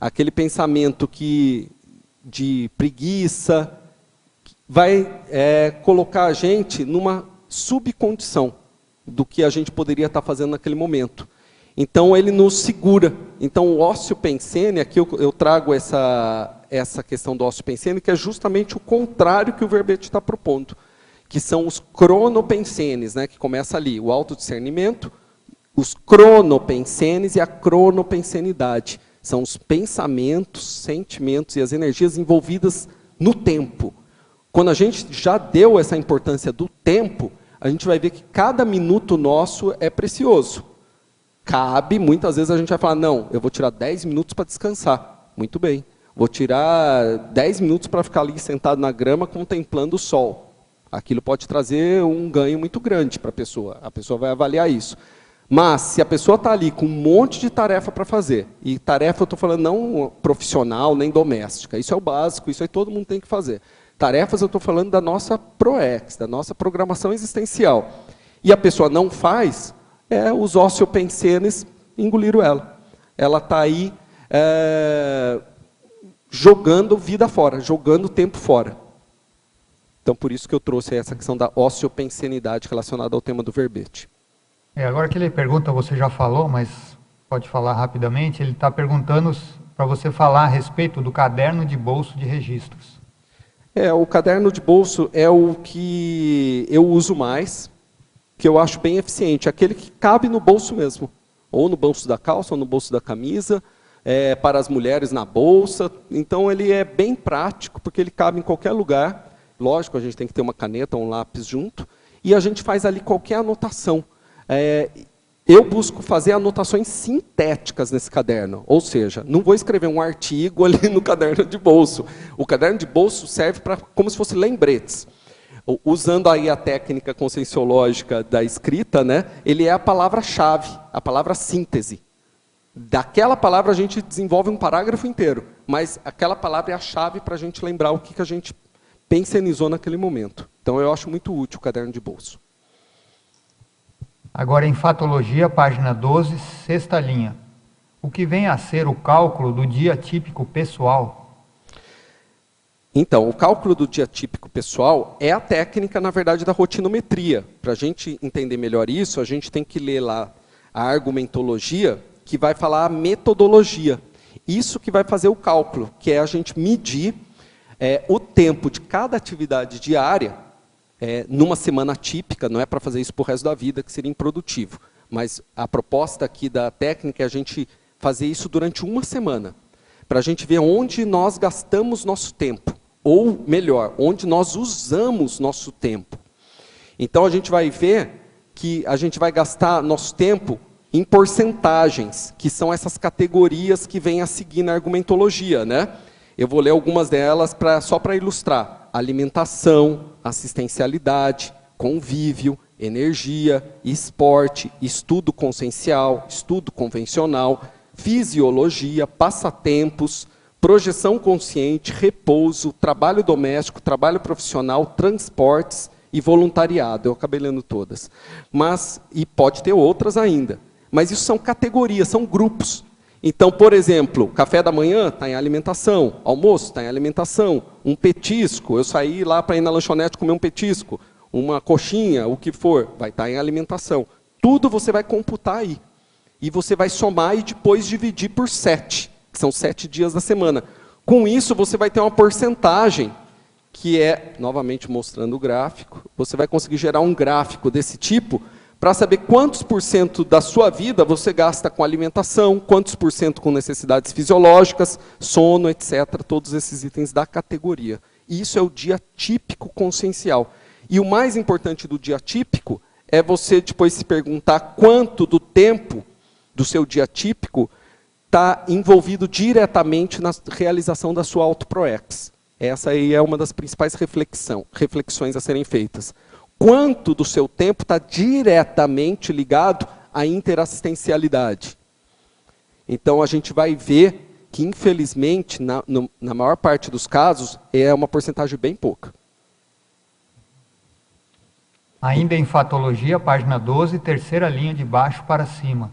Aquele pensamento de preguiça, vai colocar a gente numa subcondição do que a gente poderia estar fazendo naquele momento. Então, ele nos segura. Então, o ócio pensene, aqui eu trago essa questão do ócio pensene, que é justamente o contrário que o verbete está propondo, que são os cronopensenes, né, que começa ali, o autodiscernimento, os cronopensenes e a cronopensenidade. São os pensamentos, sentimentos e as energias envolvidas no tempo. Quando a gente já deu essa importância do tempo, a gente vai ver que cada minuto nosso é precioso. cabe, muitas vezes a gente vai falar, não, eu vou tirar 10 minutos para descansar. Muito bem. Vou tirar 10 minutos para ficar ali sentado na grama contemplando o sol. Aquilo pode trazer um ganho muito grande para a pessoa vai avaliar isso. Mas, se a pessoa está ali com um monte de tarefa para fazer, e tarefa eu estou falando não profissional, nem doméstica, isso é o básico, isso aí todo mundo tem que fazer. Tarefas eu estou falando da nossa ProEx, da nossa programação existencial. E a pessoa não faz, os ósseo-pensenes engoliram ela. Ela está aí jogando vida fora, jogando tempo fora. Então, por isso que eu trouxe essa questão da ósseo-pensenidade relacionada ao tema do verbete. Agora que ele pergunta, você já falou, mas pode falar rapidamente, ele está perguntando para você falar a respeito do caderno de bolso de registros. O caderno de bolso é o que eu uso mais, que eu acho bem eficiente, aquele que cabe no bolso mesmo, ou no bolso da calça, ou no bolso da camisa, para as mulheres na bolsa. Então ele é bem prático, porque ele cabe em qualquer lugar. Lógico, a gente tem que ter uma caneta ou um lápis junto, e a gente faz ali qualquer anotação. Eu busco fazer anotações sintéticas nesse caderno, ou seja, não vou escrever um artigo ali no caderno de bolso. O caderno de bolso serve como se fosse lembretes. Usando aí a técnica conscienciológica da escrita, né, ele é a palavra-chave, a palavra síntese. Daquela palavra a gente desenvolve um parágrafo inteiro, mas aquela palavra é a chave para a gente lembrar o que a gente pensenizou naquele momento. Então eu acho muito útil o caderno de bolso. Agora, em Fatologia, página 12, sexta linha. O que vem a ser o cálculo do dia típico pessoal? Então, o cálculo do dia típico pessoal é a técnica, na verdade, da rotinometria. Para a gente entender melhor isso, a gente tem que ler lá a argumentologia, que vai falar a metodologia. Isso que vai fazer o cálculo, que é a gente medir o tempo de cada atividade diária, numa semana típica. Não é para fazer isso para o resto da vida, que seria improdutivo. Mas a proposta aqui da técnica é a gente fazer isso durante uma semana, para a gente ver onde nós gastamos nosso tempo, ou melhor, onde nós usamos nosso tempo. Então a gente vai ver que a gente vai gastar nosso tempo em porcentagens, que são essas categorias que vêm a seguir na argumentologia, né? Eu vou ler algumas delas só para ilustrar. Alimentação, assistencialidade, convívio, energia, esporte, estudo consciencial, estudo convencional, fisiologia, passatempos, projeção consciente, repouso, trabalho doméstico, trabalho profissional, transportes e voluntariado. Eu acabei lendo todas. E pode ter outras ainda. Mas isso são categorias, são grupos. Então, por exemplo, café da manhã está em alimentação, almoço está em alimentação, um petisco, eu saí lá para ir na lanchonete comer um petisco, uma coxinha, o que for, vai estar em alimentação. Tudo você vai computar aí. E você vai somar e depois dividir por 7, que são 7 dias da semana. Com isso, você vai ter uma porcentagem, que é, novamente mostrando o gráfico, você vai conseguir gerar um gráfico desse tipo, para saber quantos % da sua vida você gasta com alimentação, quantos % com necessidades fisiológicas, sono, etc. Todos esses itens da categoria. E isso é o dia típico consciencial. E o mais importante do dia típico é você depois se perguntar quanto do tempo do seu dia típico está envolvido diretamente na realização da sua auto-proex. Essa aí é uma das principais reflexões a serem feitas. Quanto do seu tempo está diretamente ligado à interassistencialidade? Então, a gente vai ver que, infelizmente, na maior parte dos casos, é uma porcentagem bem pouca. Ainda em Fatologia, página 12, terceira linha de baixo para cima.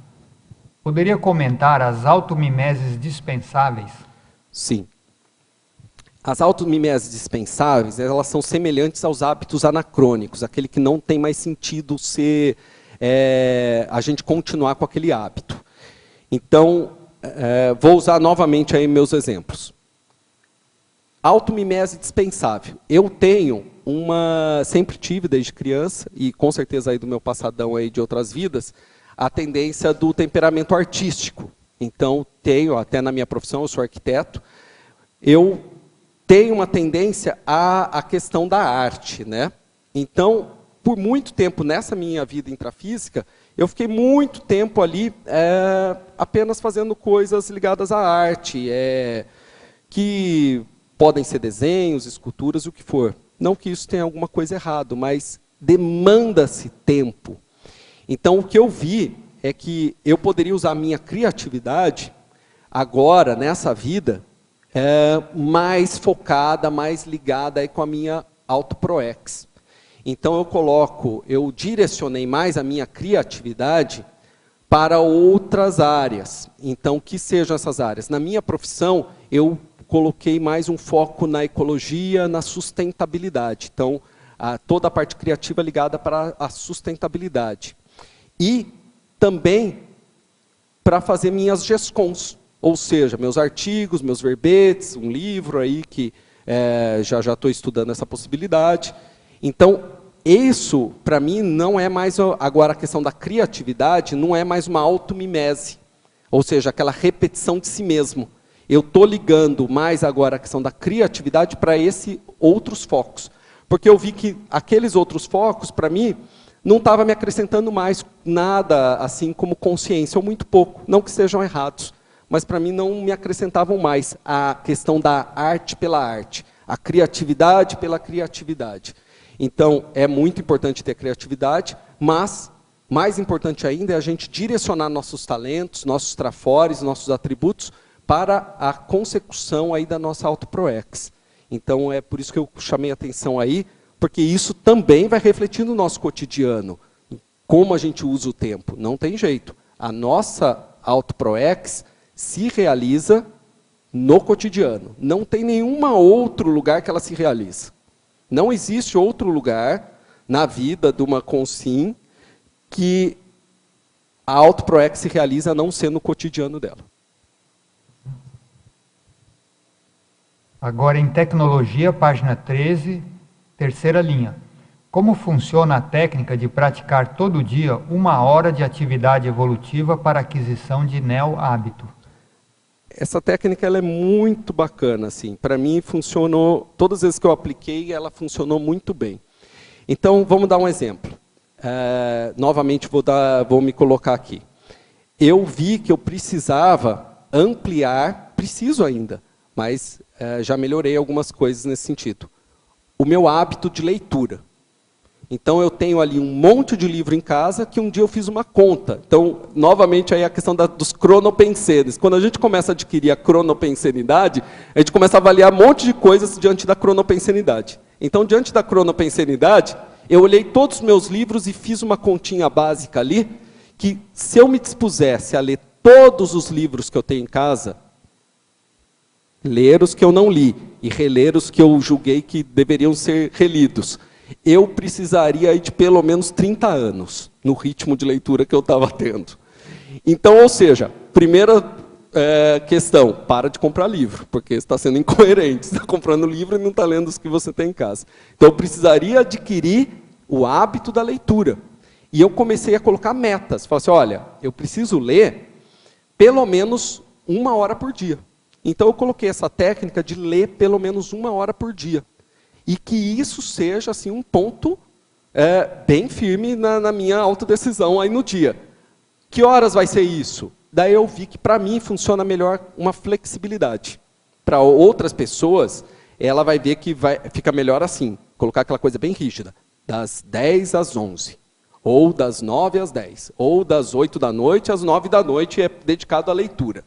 Poderia comentar as automimeses dispensáveis? Sim. As automimeses dispensáveis, elas são semelhantes aos hábitos anacrônicos, aquele que não tem mais sentido a gente continuar com aquele hábito. Então, vou usar novamente aí meus exemplos. Automimese dispensável. Eu tenho sempre tive desde criança, e com certeza aí do meu passadão aí de outras vidas, a tendência do temperamento artístico. Então, tenho, até na minha profissão, eu sou arquiteto, eu tenho uma tendência à questão da arte, né? Então, por muito tempo, nessa minha vida intrafísica, eu fiquei muito tempo ali apenas fazendo coisas ligadas à arte, que podem ser desenhos, esculturas, o que for. Não que isso tenha alguma coisa errada, mas demanda-se tempo. Então, o que eu vi é que eu poderia usar a minha criatividade, agora, nessa vida, mais focada, mais ligada aí com a minha AutoProEx. Então, eu direcionei mais a minha criatividade para outras áreas. Então, que sejam essas áreas? Na minha profissão, eu coloquei mais um foco na ecologia, na sustentabilidade. Então, toda a parte criativa ligada para a sustentabilidade. E também para fazer minhas GESCONs, ou seja, meus artigos, meus verbetes, um livro aí que já estou estudando essa possibilidade. Então, isso, para mim, não é mais, agora a questão da criatividade, não é mais uma automimese, ou seja, aquela repetição de si mesmo. Eu estou ligando mais agora a questão da criatividade para esses outros focos. Porque eu vi que aqueles outros focos, para mim, não estava me acrescentando mais nada, assim como consciência, ou muito pouco. Não que sejam errados, mas para mim não me acrescentavam mais a questão da arte pela arte, a criatividade pela criatividade. Então, é muito importante ter criatividade, mas mais importante ainda é a gente direcionar nossos talentos, nossos trafores, nossos atributos para a consecução aí da nossa AutoProEx. Então, é por isso que eu chamei a atenção aí, porque isso também vai refletir no nosso cotidiano, como a gente usa o tempo. Não tem jeito. A nossa AutoProEx se realiza no cotidiano. Não tem nenhum outro lugar que ela se realiza. Não existe outro lugar na vida de uma consim que a AutoProEx se realiza a não ser no cotidiano dela. Agora, em tecnologia, página 13, terceira linha. Como funciona a técnica de praticar todo dia 1 hora de atividade evolutiva para aquisição de neo-hábito? Essa técnica ela é muito bacana, assim. Para mim funcionou, todas as vezes que eu apliquei, ela funcionou muito bem. Então, vamos dar um exemplo. Novamente, vou me colocar aqui. Eu vi que eu precisava ampliar, preciso ainda, mas já melhorei algumas coisas nesse sentido. O meu hábito de leitura. Então, eu tenho ali um monte de livro em casa que um dia eu fiz uma conta. Então, novamente, aí a questão dos cronopensenes. Quando a gente começa a adquirir a cronopensenidade, a gente começa a avaliar um monte de coisas diante da cronopensenidade. Então, diante da cronopensenidade, eu olhei todos os meus livros e fiz uma continha básica ali, que se eu me dispusesse a ler todos os livros que eu tenho em casa, ler os que eu não li e reler os que eu julguei que deveriam ser relidos, eu precisaria de pelo menos 30 anos no ritmo de leitura que eu estava tendo. Então, ou seja, primeira questão, para de comprar livro, porque você está sendo incoerente, você está comprando livro e não está lendo os que você tem em casa. Então, eu precisaria adquirir o hábito da leitura. E eu comecei a colocar metas. Falei assim, olha, eu preciso ler pelo menos 1 hora por dia. Então, eu coloquei essa técnica de ler pelo menos 1 hora por dia. E que isso seja assim, um ponto bem firme na minha autodecisão aí no dia. Que horas vai ser isso? Daí eu vi que para mim funciona melhor uma flexibilidade. Para outras pessoas, ela vai ver que fica melhor assim, colocar aquela coisa bem rígida, das 10 às 11, ou das 9 às 10, ou das 8 da noite às 9 da noite é dedicado à leitura.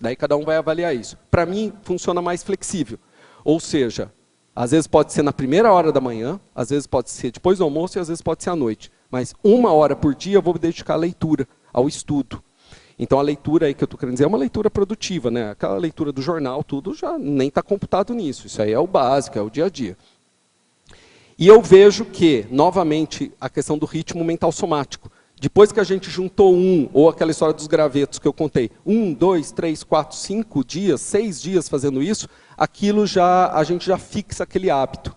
Daí cada um vai avaliar isso. Para mim, funciona mais flexível. Ou seja, às vezes pode ser na primeira hora da manhã, às vezes pode ser depois do almoço e às vezes pode ser à noite. Mas 1 hora por dia eu vou me dedicar à leitura, ao estudo. Então a leitura aí que eu estou querendo dizer é uma leitura produtiva, né? Aquela leitura do jornal, tudo já nem está computado nisso. Isso aí é o básico, é o dia a dia. E eu vejo que, novamente, a questão do ritmo mental somático. Depois que a gente juntou ou aquela história dos gravetos que eu contei, 1, 2, 3, 4, 5 dias, 6 dias fazendo isso, aquilo a gente já fixa aquele hábito.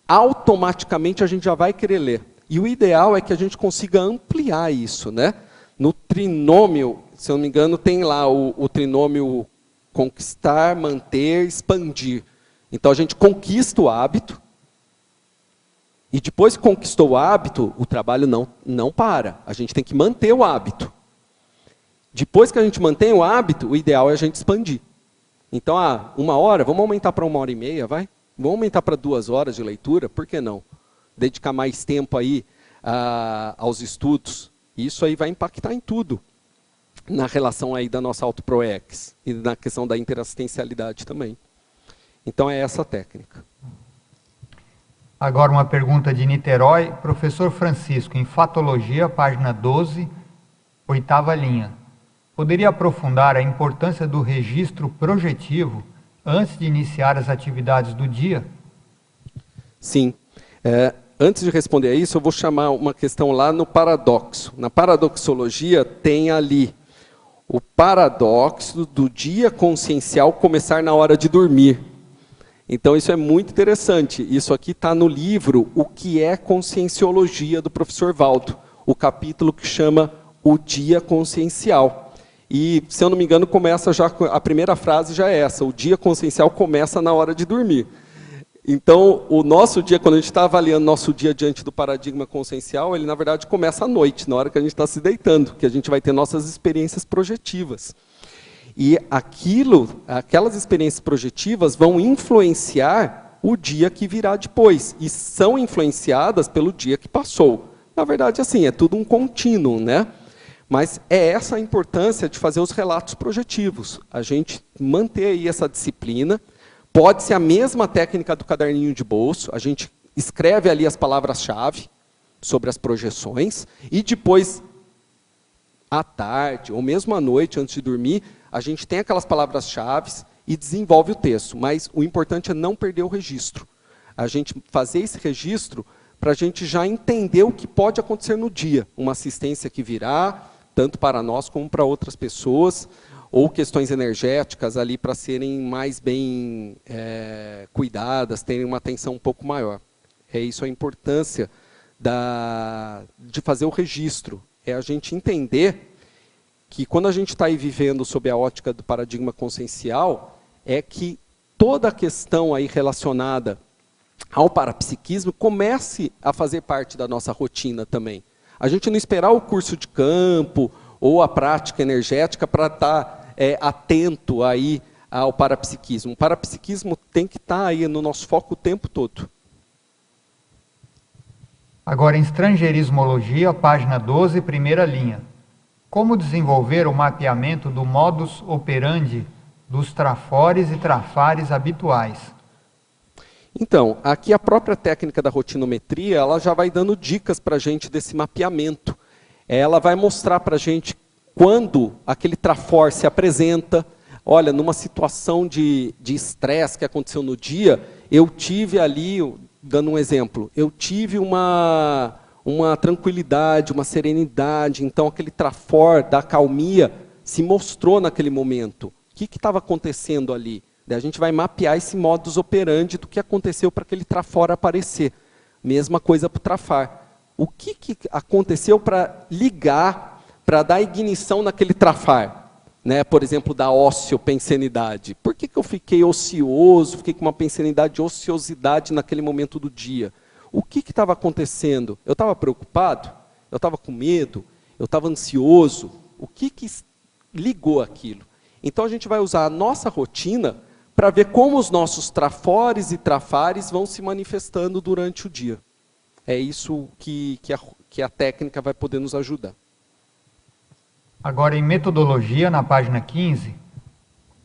Automaticamente a gente já vai querer ler. E o ideal é que a gente consiga ampliar isso, né? No trinômio, se eu não me engano, tem lá o trinômio conquistar, manter, expandir. Então a gente conquista o hábito, E depois que conquistou o hábito, o trabalho não para. A gente tem que manter o hábito. Depois que a gente mantém o hábito, o ideal é a gente expandir. Então, 1 hora, vamos aumentar para 1h30, vai? Vamos aumentar para 2 horas de leitura, por que não? Dedicar mais tempo aí aos estudos. Isso aí vai impactar em tudo. Na relação aí da nossa AutoProEx e na questão da interassistencialidade também. Então, é essa a técnica. Agora uma pergunta de Niterói. Professor Francisco, em Fatologia, página 12, 8ª linha. Poderia aprofundar a importância do registro projetivo antes de iniciar as atividades do dia? Sim. Antes de responder a isso, eu vou chamar uma questão lá no paradoxo. Na paradoxologia tem ali o paradoxo do dia consciencial começar na hora de dormir. Então isso é muito interessante. Isso aqui está no livro O que é Conscienciologia, do professor Valdo. O capítulo que chama O Dia Consciencial. E, se eu não me engano, começa já, a primeira frase já é essa, o dia consciencial começa na hora de dormir. Então, o nosso dia, quando a gente está avaliando nosso dia diante do paradigma consciencial, ele, na verdade, começa à noite, na hora que a gente está se deitando, que a gente vai ter nossas experiências projetivas. E aquelas experiências projetivas vão influenciar o dia que virá depois, e são influenciadas pelo dia que passou. Na verdade, assim, é tudo um contínuo, né? Mas é essa a importância de fazer os relatos projetivos. A gente manter aí essa disciplina. Pode ser a mesma técnica do caderninho de bolso. A gente escreve ali as palavras-chave sobre as projeções. E depois, à tarde, ou mesmo à noite, antes de dormir, a gente tem aquelas palavras-chave e desenvolve o texto. Mas o importante é não perder o registro. A gente fazer esse registro para a gente já entender o que pode acontecer no dia. Uma assistência que virá, tanto para nós como para outras pessoas, ou questões energéticas ali para serem mais bem cuidadas, terem uma atenção um pouco maior. É isso a importância de fazer o registro. É a gente entender que quando a gente está aí vivendo sob a ótica do paradigma consciencial, é que toda a questão aí relacionada ao parapsiquismo comece a fazer parte da nossa rotina também. A gente não esperar o curso de campo ou a prática energética para estar atento aí ao parapsiquismo. O parapsiquismo tem que estar aí no nosso foco o tempo todo. Agora, em Estrangeirismologia, página 12, 1ª linha. Como desenvolver o mapeamento do modus operandi dos trafores e trafares habituais? Então, aqui a própria técnica da rotinometria, ela já vai dando dicas para a gente desse mapeamento. Ela vai mostrar para a gente quando aquele trafor se apresenta. Olha, numa situação de estresse que aconteceu no dia, eu tive ali, dando um exemplo, eu tive uma tranquilidade, uma serenidade, então aquele trafor da acalmia se mostrou naquele momento. O que estava acontecendo ali? Daí a gente vai mapear esse modus operandi do que aconteceu para aquele trafor aparecer. Mesma coisa para o trafar. O que aconteceu para ligar, para dar ignição naquele trafar? Né? Por exemplo, da ociopensenidade. Por que eu fiquei ocioso, fiquei com uma pensenidade de ociosidade naquele momento do dia? O que estava acontecendo? Eu estava preocupado? Eu estava com medo? Eu estava ansioso? O que ligou aquilo? Então a gente vai usar a nossa rotina para ver como os nossos trafores e trafares vão se manifestando durante o dia. É isso que a técnica vai poder nos ajudar. Agora, em metodologia, na página 15,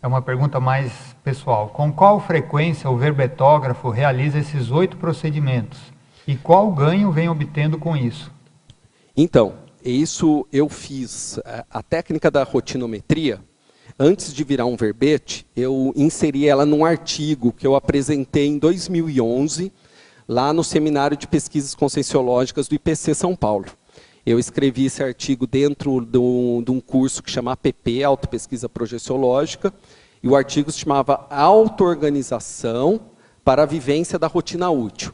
é uma pergunta mais pessoal. Com qual frequência o verbetógrafo realiza esses 8 procedimentos? E qual ganho vem obtendo com isso? Então, isso eu fiz. A técnica da rotinometria, antes de virar um verbete, eu inseri ela num artigo que eu apresentei em 2011, lá no Seminário de Pesquisas Conscienciológicas do IPC São Paulo. Eu escrevi esse artigo dentro de um curso que chama APP, Autopesquisa Projeciológica, e o artigo se chamava Auto-Organização para a Vivência da Rotina Útil.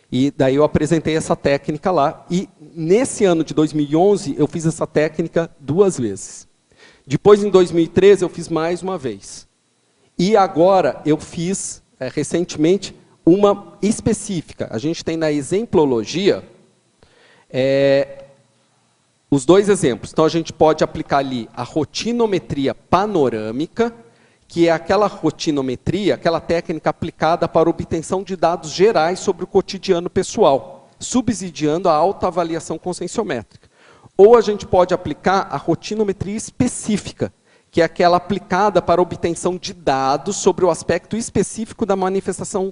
E daí eu apresentei essa técnica lá, e nesse ano de 2011 eu fiz essa técnica 2 vezes. Depois, em 2013, eu fiz mais uma vez. E agora eu fiz, recentemente, uma específica. A gente tem na exemplologia os dois exemplos. Então, a gente pode aplicar ali a rotinometria panorâmica, que é aquela rotinometria, aquela técnica aplicada para obtenção de dados gerais sobre o cotidiano pessoal, subsidiando a autoavaliação conscienciométrica. Ou a gente pode aplicar a rotinometria específica, que é aquela aplicada para obtenção de dados sobre o aspecto específico da manifestação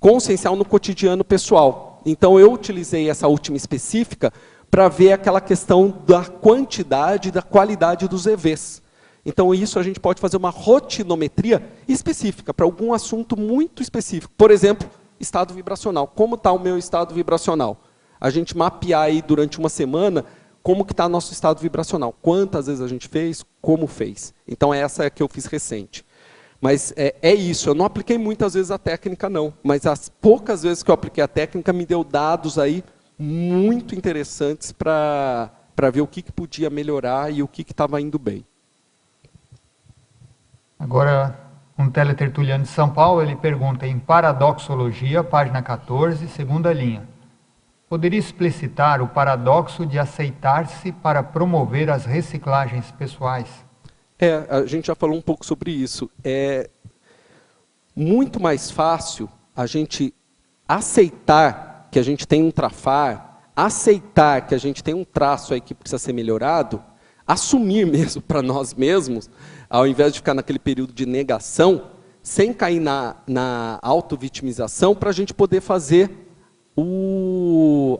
consciencial no cotidiano pessoal. Então, eu utilizei essa última específica para ver aquela questão da quantidade e da qualidade dos EVs. Então, isso a gente pode fazer uma rotinometria específica para algum assunto muito específico. Por exemplo, estado vibracional. Como está o meu estado vibracional? A gente mapear aí durante uma semana como que está nosso estado vibracional. Quantas vezes a gente fez, como fez. Então, essa é a que eu fiz recente. Mas é isso, eu não apliquei muitas vezes a técnica não, mas as poucas vezes que eu apliquei a técnica me deu dados aí muito interessantes para ver o que podia melhorar e o que estava indo bem. Agora, um teletertuliano de São Paulo, ele pergunta em Paradoxologia, página 14, segunda linha. Poderia explicitar o paradoxo de aceitar-se para promover as reciclagens pessoais? A gente já falou um pouco sobre isso. É muito mais fácil a gente aceitar que a gente tem um trafar, aceitar que a gente tem um traço aí que precisa ser melhorado, assumir mesmo para nós mesmos, ao invés de ficar naquele período de negação, sem cair na auto-vitimização, para a gente poder fazer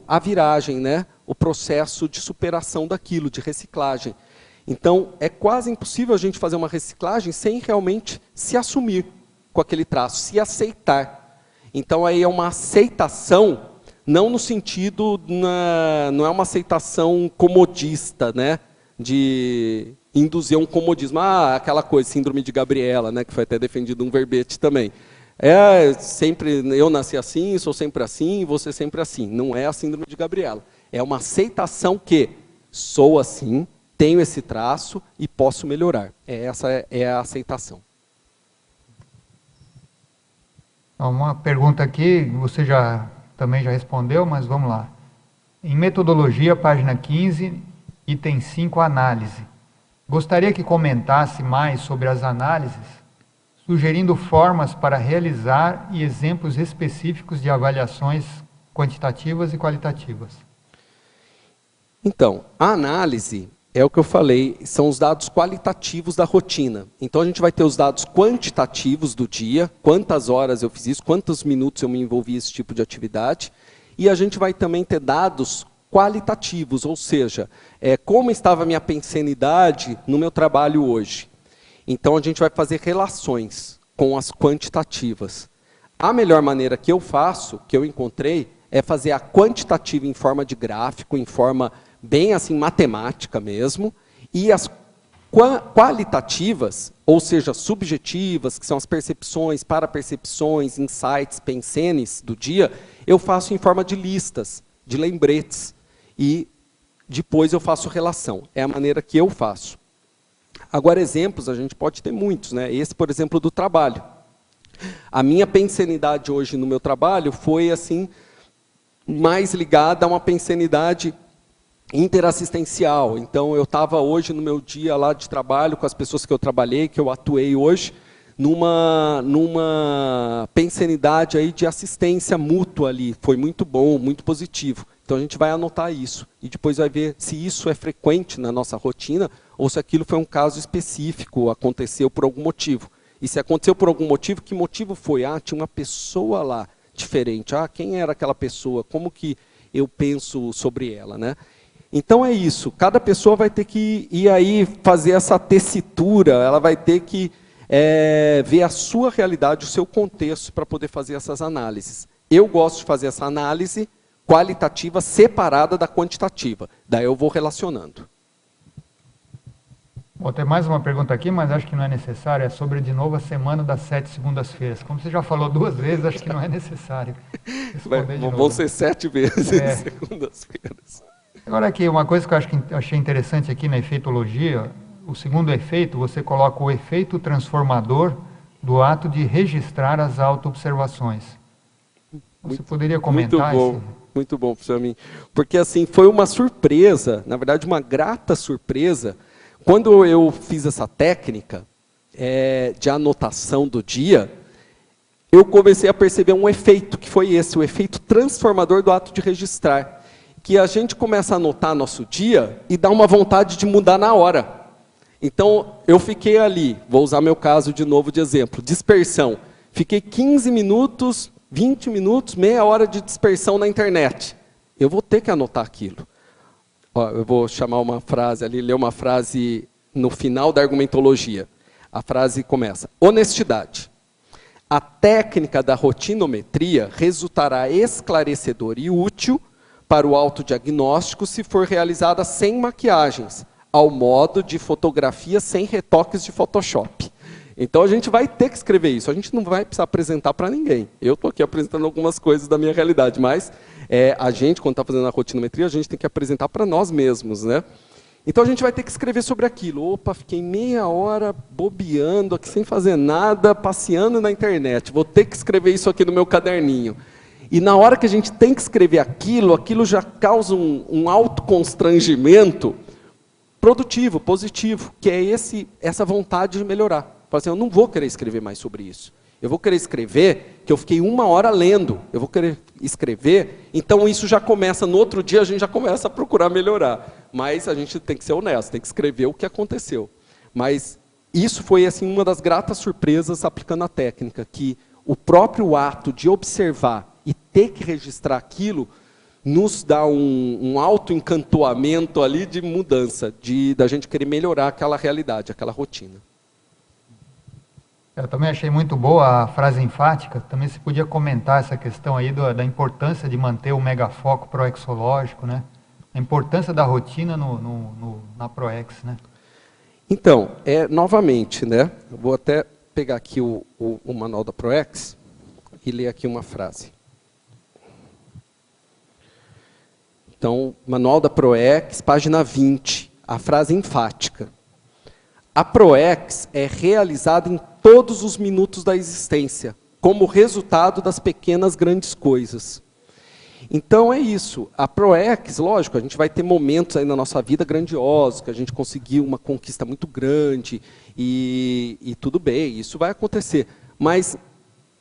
a viragem, né? O processo de superação daquilo, de reciclagem. Então, é quase impossível a gente fazer uma reciclagem sem realmente se assumir com aquele traço, se aceitar. Então, aí é uma aceitação, não no sentido, não é uma aceitação comodista, né? De induzir um comodismo. Aquela coisa, síndrome de Gabriela, né? Que foi até defendido um verbete também. Sempre, eu nasci assim, sou sempre assim, você sempre assim. Não é a síndrome de Gabriela. É uma aceitação que sou assim, tenho esse traço e posso melhorar. Essa é a aceitação. Uma pergunta aqui, você também já respondeu, mas vamos lá. Em Metodologia, página 15, item 5, análise. Gostaria que comentasse mais sobre as análises, sugerindo formas para realizar e exemplos específicos de avaliações quantitativas e qualitativas. Então, a análise é o que eu falei, são os dados qualitativos da rotina. Então, a gente vai ter os dados quantitativos do dia, quantas horas eu fiz isso, quantos minutos eu me envolvi nesse tipo de atividade, e a gente vai também ter dados qualitativos, ou seja, como estava a minha pensenidade no meu trabalho hoje. Então, a gente vai fazer relações com as quantitativas. A melhor maneira que eu faço, que eu encontrei, é fazer a quantitativa em forma de gráfico, em forma bem assim matemática mesmo, e as qualitativas, ou seja, subjetivas, que são as percepções, parapercepções, insights, pensenes do dia, eu faço em forma de listas, de lembretes, e depois eu faço relação. É a maneira que eu faço. Agora, exemplos, a gente pode ter muitos, né? Esse, por exemplo, do trabalho. A minha pensenidade hoje no meu trabalho foi assim, mais ligada a uma pensenidade interassistencial. Então, eu estava hoje no meu dia lá de trabalho com as pessoas que eu trabalhei, que eu atuei hoje, numa pensenidade aí de assistência mútua ali. Foi muito bom, muito positivo. Então, a gente vai anotar isso. E depois vai ver se isso é frequente na nossa rotina ou se aquilo foi um caso específico, aconteceu por algum motivo. E se aconteceu por algum motivo, que motivo foi? Tinha uma pessoa lá diferente. Quem era aquela pessoa? Como que eu penso sobre ela, né? Então é isso, cada pessoa vai ter que ir aí fazer essa tessitura, ela vai ter que ver a sua realidade, o seu contexto para poder fazer essas análises. Eu gosto de fazer essa análise qualitativa separada da quantitativa, daí eu vou relacionando. Vou ter mais uma pergunta aqui, mas acho que não é necessário, é sobre de novo a semana das 7 segundas-feiras. Como você já falou 2 vezes, acho que não é necessário responder de novo. Vão ser 7 vezes segundas-feiras. Agora aqui, uma coisa que eu achei interessante aqui na efeitologia, o segundo efeito, você coloca o efeito transformador do ato de registrar as auto-observações. Você poderia comentar? Muito bom, professor Amin. Porque assim, foi uma surpresa, na verdade uma grata surpresa, quando eu fiz essa técnica de anotação do dia, eu comecei a perceber um efeito, que foi esse, o efeito transformador do ato de registrar. Que a gente começa a anotar nosso dia e dá uma vontade de mudar na hora. Então, eu fiquei ali, vou usar meu caso de novo de exemplo, dispersão. Fiquei 15 minutos, 20 minutos, meia hora de dispersão na internet. Eu vou ter que anotar aquilo. Ó, eu vou chamar uma frase ali, ler uma frase no final da argumentologia. A frase começa: honestidade. A técnica da rotinometria resultará esclarecedora e útil para o autodiagnóstico se for realizada sem maquiagens, ao modo de fotografia sem retoques de Photoshop. Então a gente vai ter que escrever isso, a gente não vai precisar apresentar para ninguém. Eu estou aqui apresentando algumas coisas da minha realidade, mas a gente, quando está fazendo a rotinometria, a gente tem que apresentar para nós mesmos, né? Então a gente vai ter que escrever sobre aquilo. Opa, fiquei meia hora bobeando aqui sem fazer nada, passeando na internet. Vou ter que escrever isso aqui no meu caderninho. E na hora que a gente tem que escrever aquilo já causa um autoconstrangimento produtivo, positivo, que é essa vontade de melhorar. Fala assim, eu não vou querer escrever mais sobre isso. Eu vou querer escrever que eu fiquei 1 hora lendo. Eu vou querer escrever, então isso já começa, no outro dia a gente já começa a procurar melhorar. Mas a gente tem que ser honesto, tem que escrever o que aconteceu. Mas isso foi assim, uma das gratas surpresas aplicando a técnica, que o próprio ato de observar e ter que registrar aquilo nos dá um autoencantoamento ali de mudança, da gente querer melhorar aquela realidade, aquela rotina. Eu também achei muito boa a frase enfática. Também se podia comentar essa questão aí da importância de manter o megafoco proexológico, né? A importância da rotina na Proex, né? Então, novamente, né? Eu vou até pegar aqui o manual da Proex e ler aqui uma frase. Então, manual da Proex, página 20, a frase enfática. A Proex é realizada em todos os minutos da existência, como resultado das pequenas grandes coisas. Então é isso, a Proex, lógico, a gente vai ter momentos aí na nossa vida grandiosos, que a gente conseguiu uma conquista muito grande, e tudo bem, isso vai acontecer. Mas,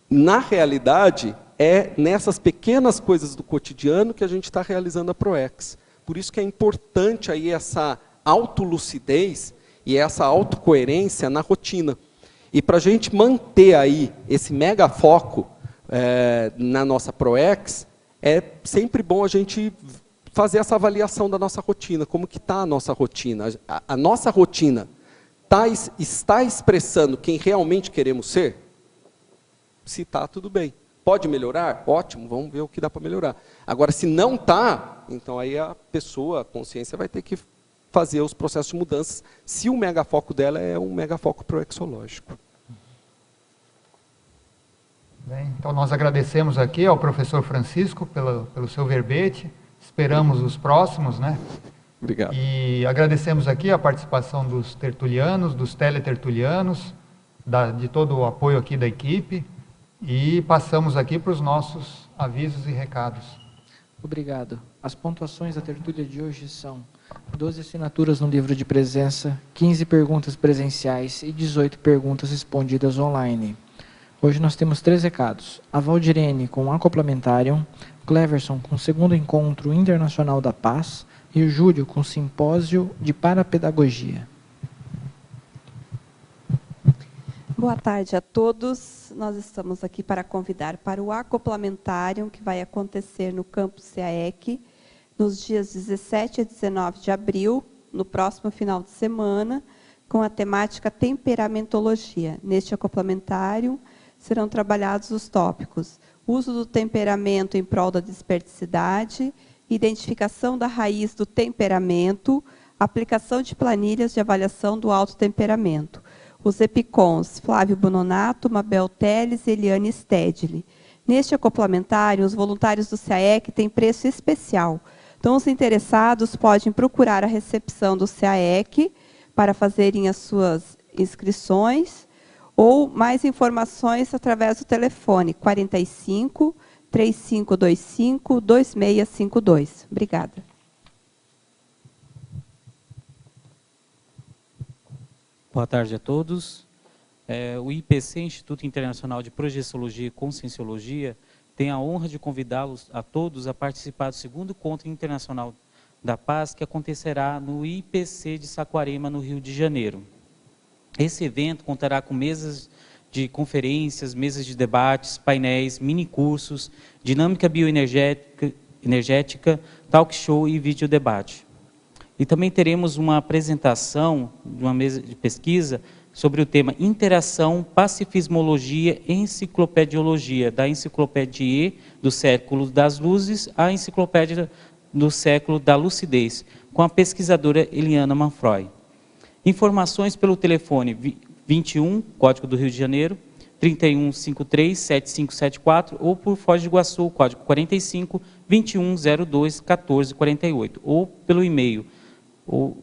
na realidade, é nessas pequenas coisas do cotidiano que a gente está realizando a Proex. Por isso que é importante aí essa autolucidez e essa autocoerência na rotina. E para a gente manter aí esse mega foco na nossa Proex, é sempre bom a gente fazer essa avaliação da nossa rotina, como que está a nossa rotina. A nossa rotina está expressando quem realmente queremos ser? Se está, tudo bem. Pode melhorar? Ótimo, vamos ver o que dá para melhorar. Agora, se não está, então aí a pessoa, a consciência, vai ter que fazer os processos de mudanças, se o megafoco dela é um megafoco proexológico. Bem, então nós agradecemos aqui ao professor Francisco pelo seu verbete, esperamos os próximos, né? Obrigado. E agradecemos aqui a participação dos tertulianos, dos teletertulianos, de todo o apoio aqui da equipe, e passamos aqui para os nossos avisos e recados. Obrigado. As pontuações da tertúlia de hoje são 12 assinaturas no livro de presença, 15 perguntas presenciais e 18 perguntas respondidas online. Hoje nós temos 3 recados. A Valdirene com Acoplamentarium, Cleverson com Segundo Encontro Internacional da Paz e o Júlio com Simpósio de Parapedagogia. Boa tarde a todos. Nós estamos aqui para convidar para o Acoplamentarium, que vai acontecer no campus CAEC, nos dias 17 e 19 de abril, no próximo final de semana, com a temática Temperamentologia. Neste Acoplamentarium serão trabalhados os tópicos: uso do temperamento em prol da desperticidade, identificação da raiz do temperamento, aplicação de planilhas de avaliação do autotemperamento. Os EPICONs Flávio Bononato, Mabel Teles e Eliane Stedley. Neste acoplamentário, os voluntários do CAEC têm preço especial. Então, os interessados podem procurar a recepção do CAEC para fazerem as suas inscrições ou mais informações através do telefone 45 3525-2652. Obrigada. Boa tarde a todos. O IPC, Instituto Internacional de Projeciologia e Conscienciologia, tem a honra de convidá-los a todos a participar do segundo Encontro Internacional da Paz, que acontecerá no IPC de Saquarema, no Rio de Janeiro. Esse evento contará com mesas de conferências, mesas de debates, painéis, minicursos, dinâmica bioenergética, talk show e videodebate. E também teremos uma apresentação de uma mesa de pesquisa sobre o tema Interação, Pacifismologia e Enciclopediologia, da Enciclopédia do Século das Luzes à Enciclopédia do Século da Lucidez, com a pesquisadora Eliana Manfroy. Informações pelo telefone 21, Código do Rio de Janeiro, 3153-7574, ou por Foz do Iguaçu, Código 45, 2102-1448, ou pelo e-mail, o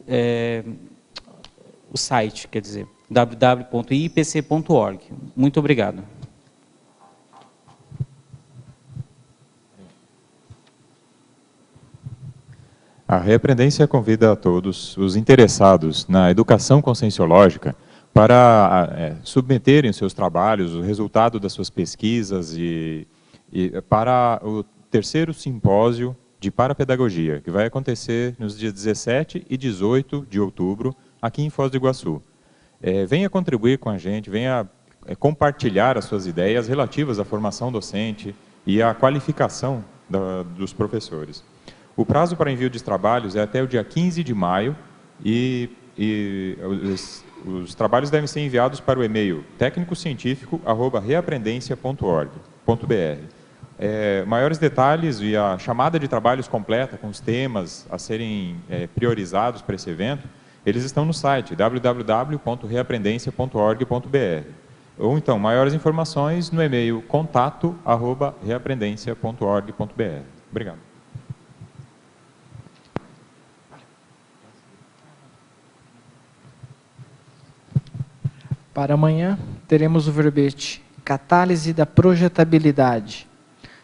site, quer dizer, www.ipc.org. Muito obrigado. A Reaprendência convida a todos os interessados na educação conscienciológica para submeterem seus trabalhos, o resultado das suas pesquisas e para o terceiro simpósio de parapedagogia, que vai acontecer nos dias 17 e 18 de outubro, aqui em Foz do Iguaçu. Venha contribuir com a gente, venha compartilhar as suas ideias relativas à formação docente e à qualificação dos professores. O prazo para envio de trabalhos é até o dia 15 de maio e os trabalhos devem ser enviados para o e-mail tecnicocientifico@reaprendência.org.br. Maiores detalhes e a chamada de trabalhos completa com os temas a serem priorizados para esse evento, eles estão no site www.reaprendência.org.br. Ou então, maiores informações no e-mail contato@reaprendência.org.br. Obrigado. Para amanhã, teremos o verbete Catálise da Projetabilidade,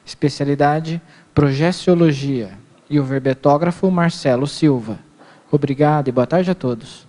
especialidade Projeciologia, e o verbetógrafo Marcelo Silva. Obrigado e boa tarde a todos.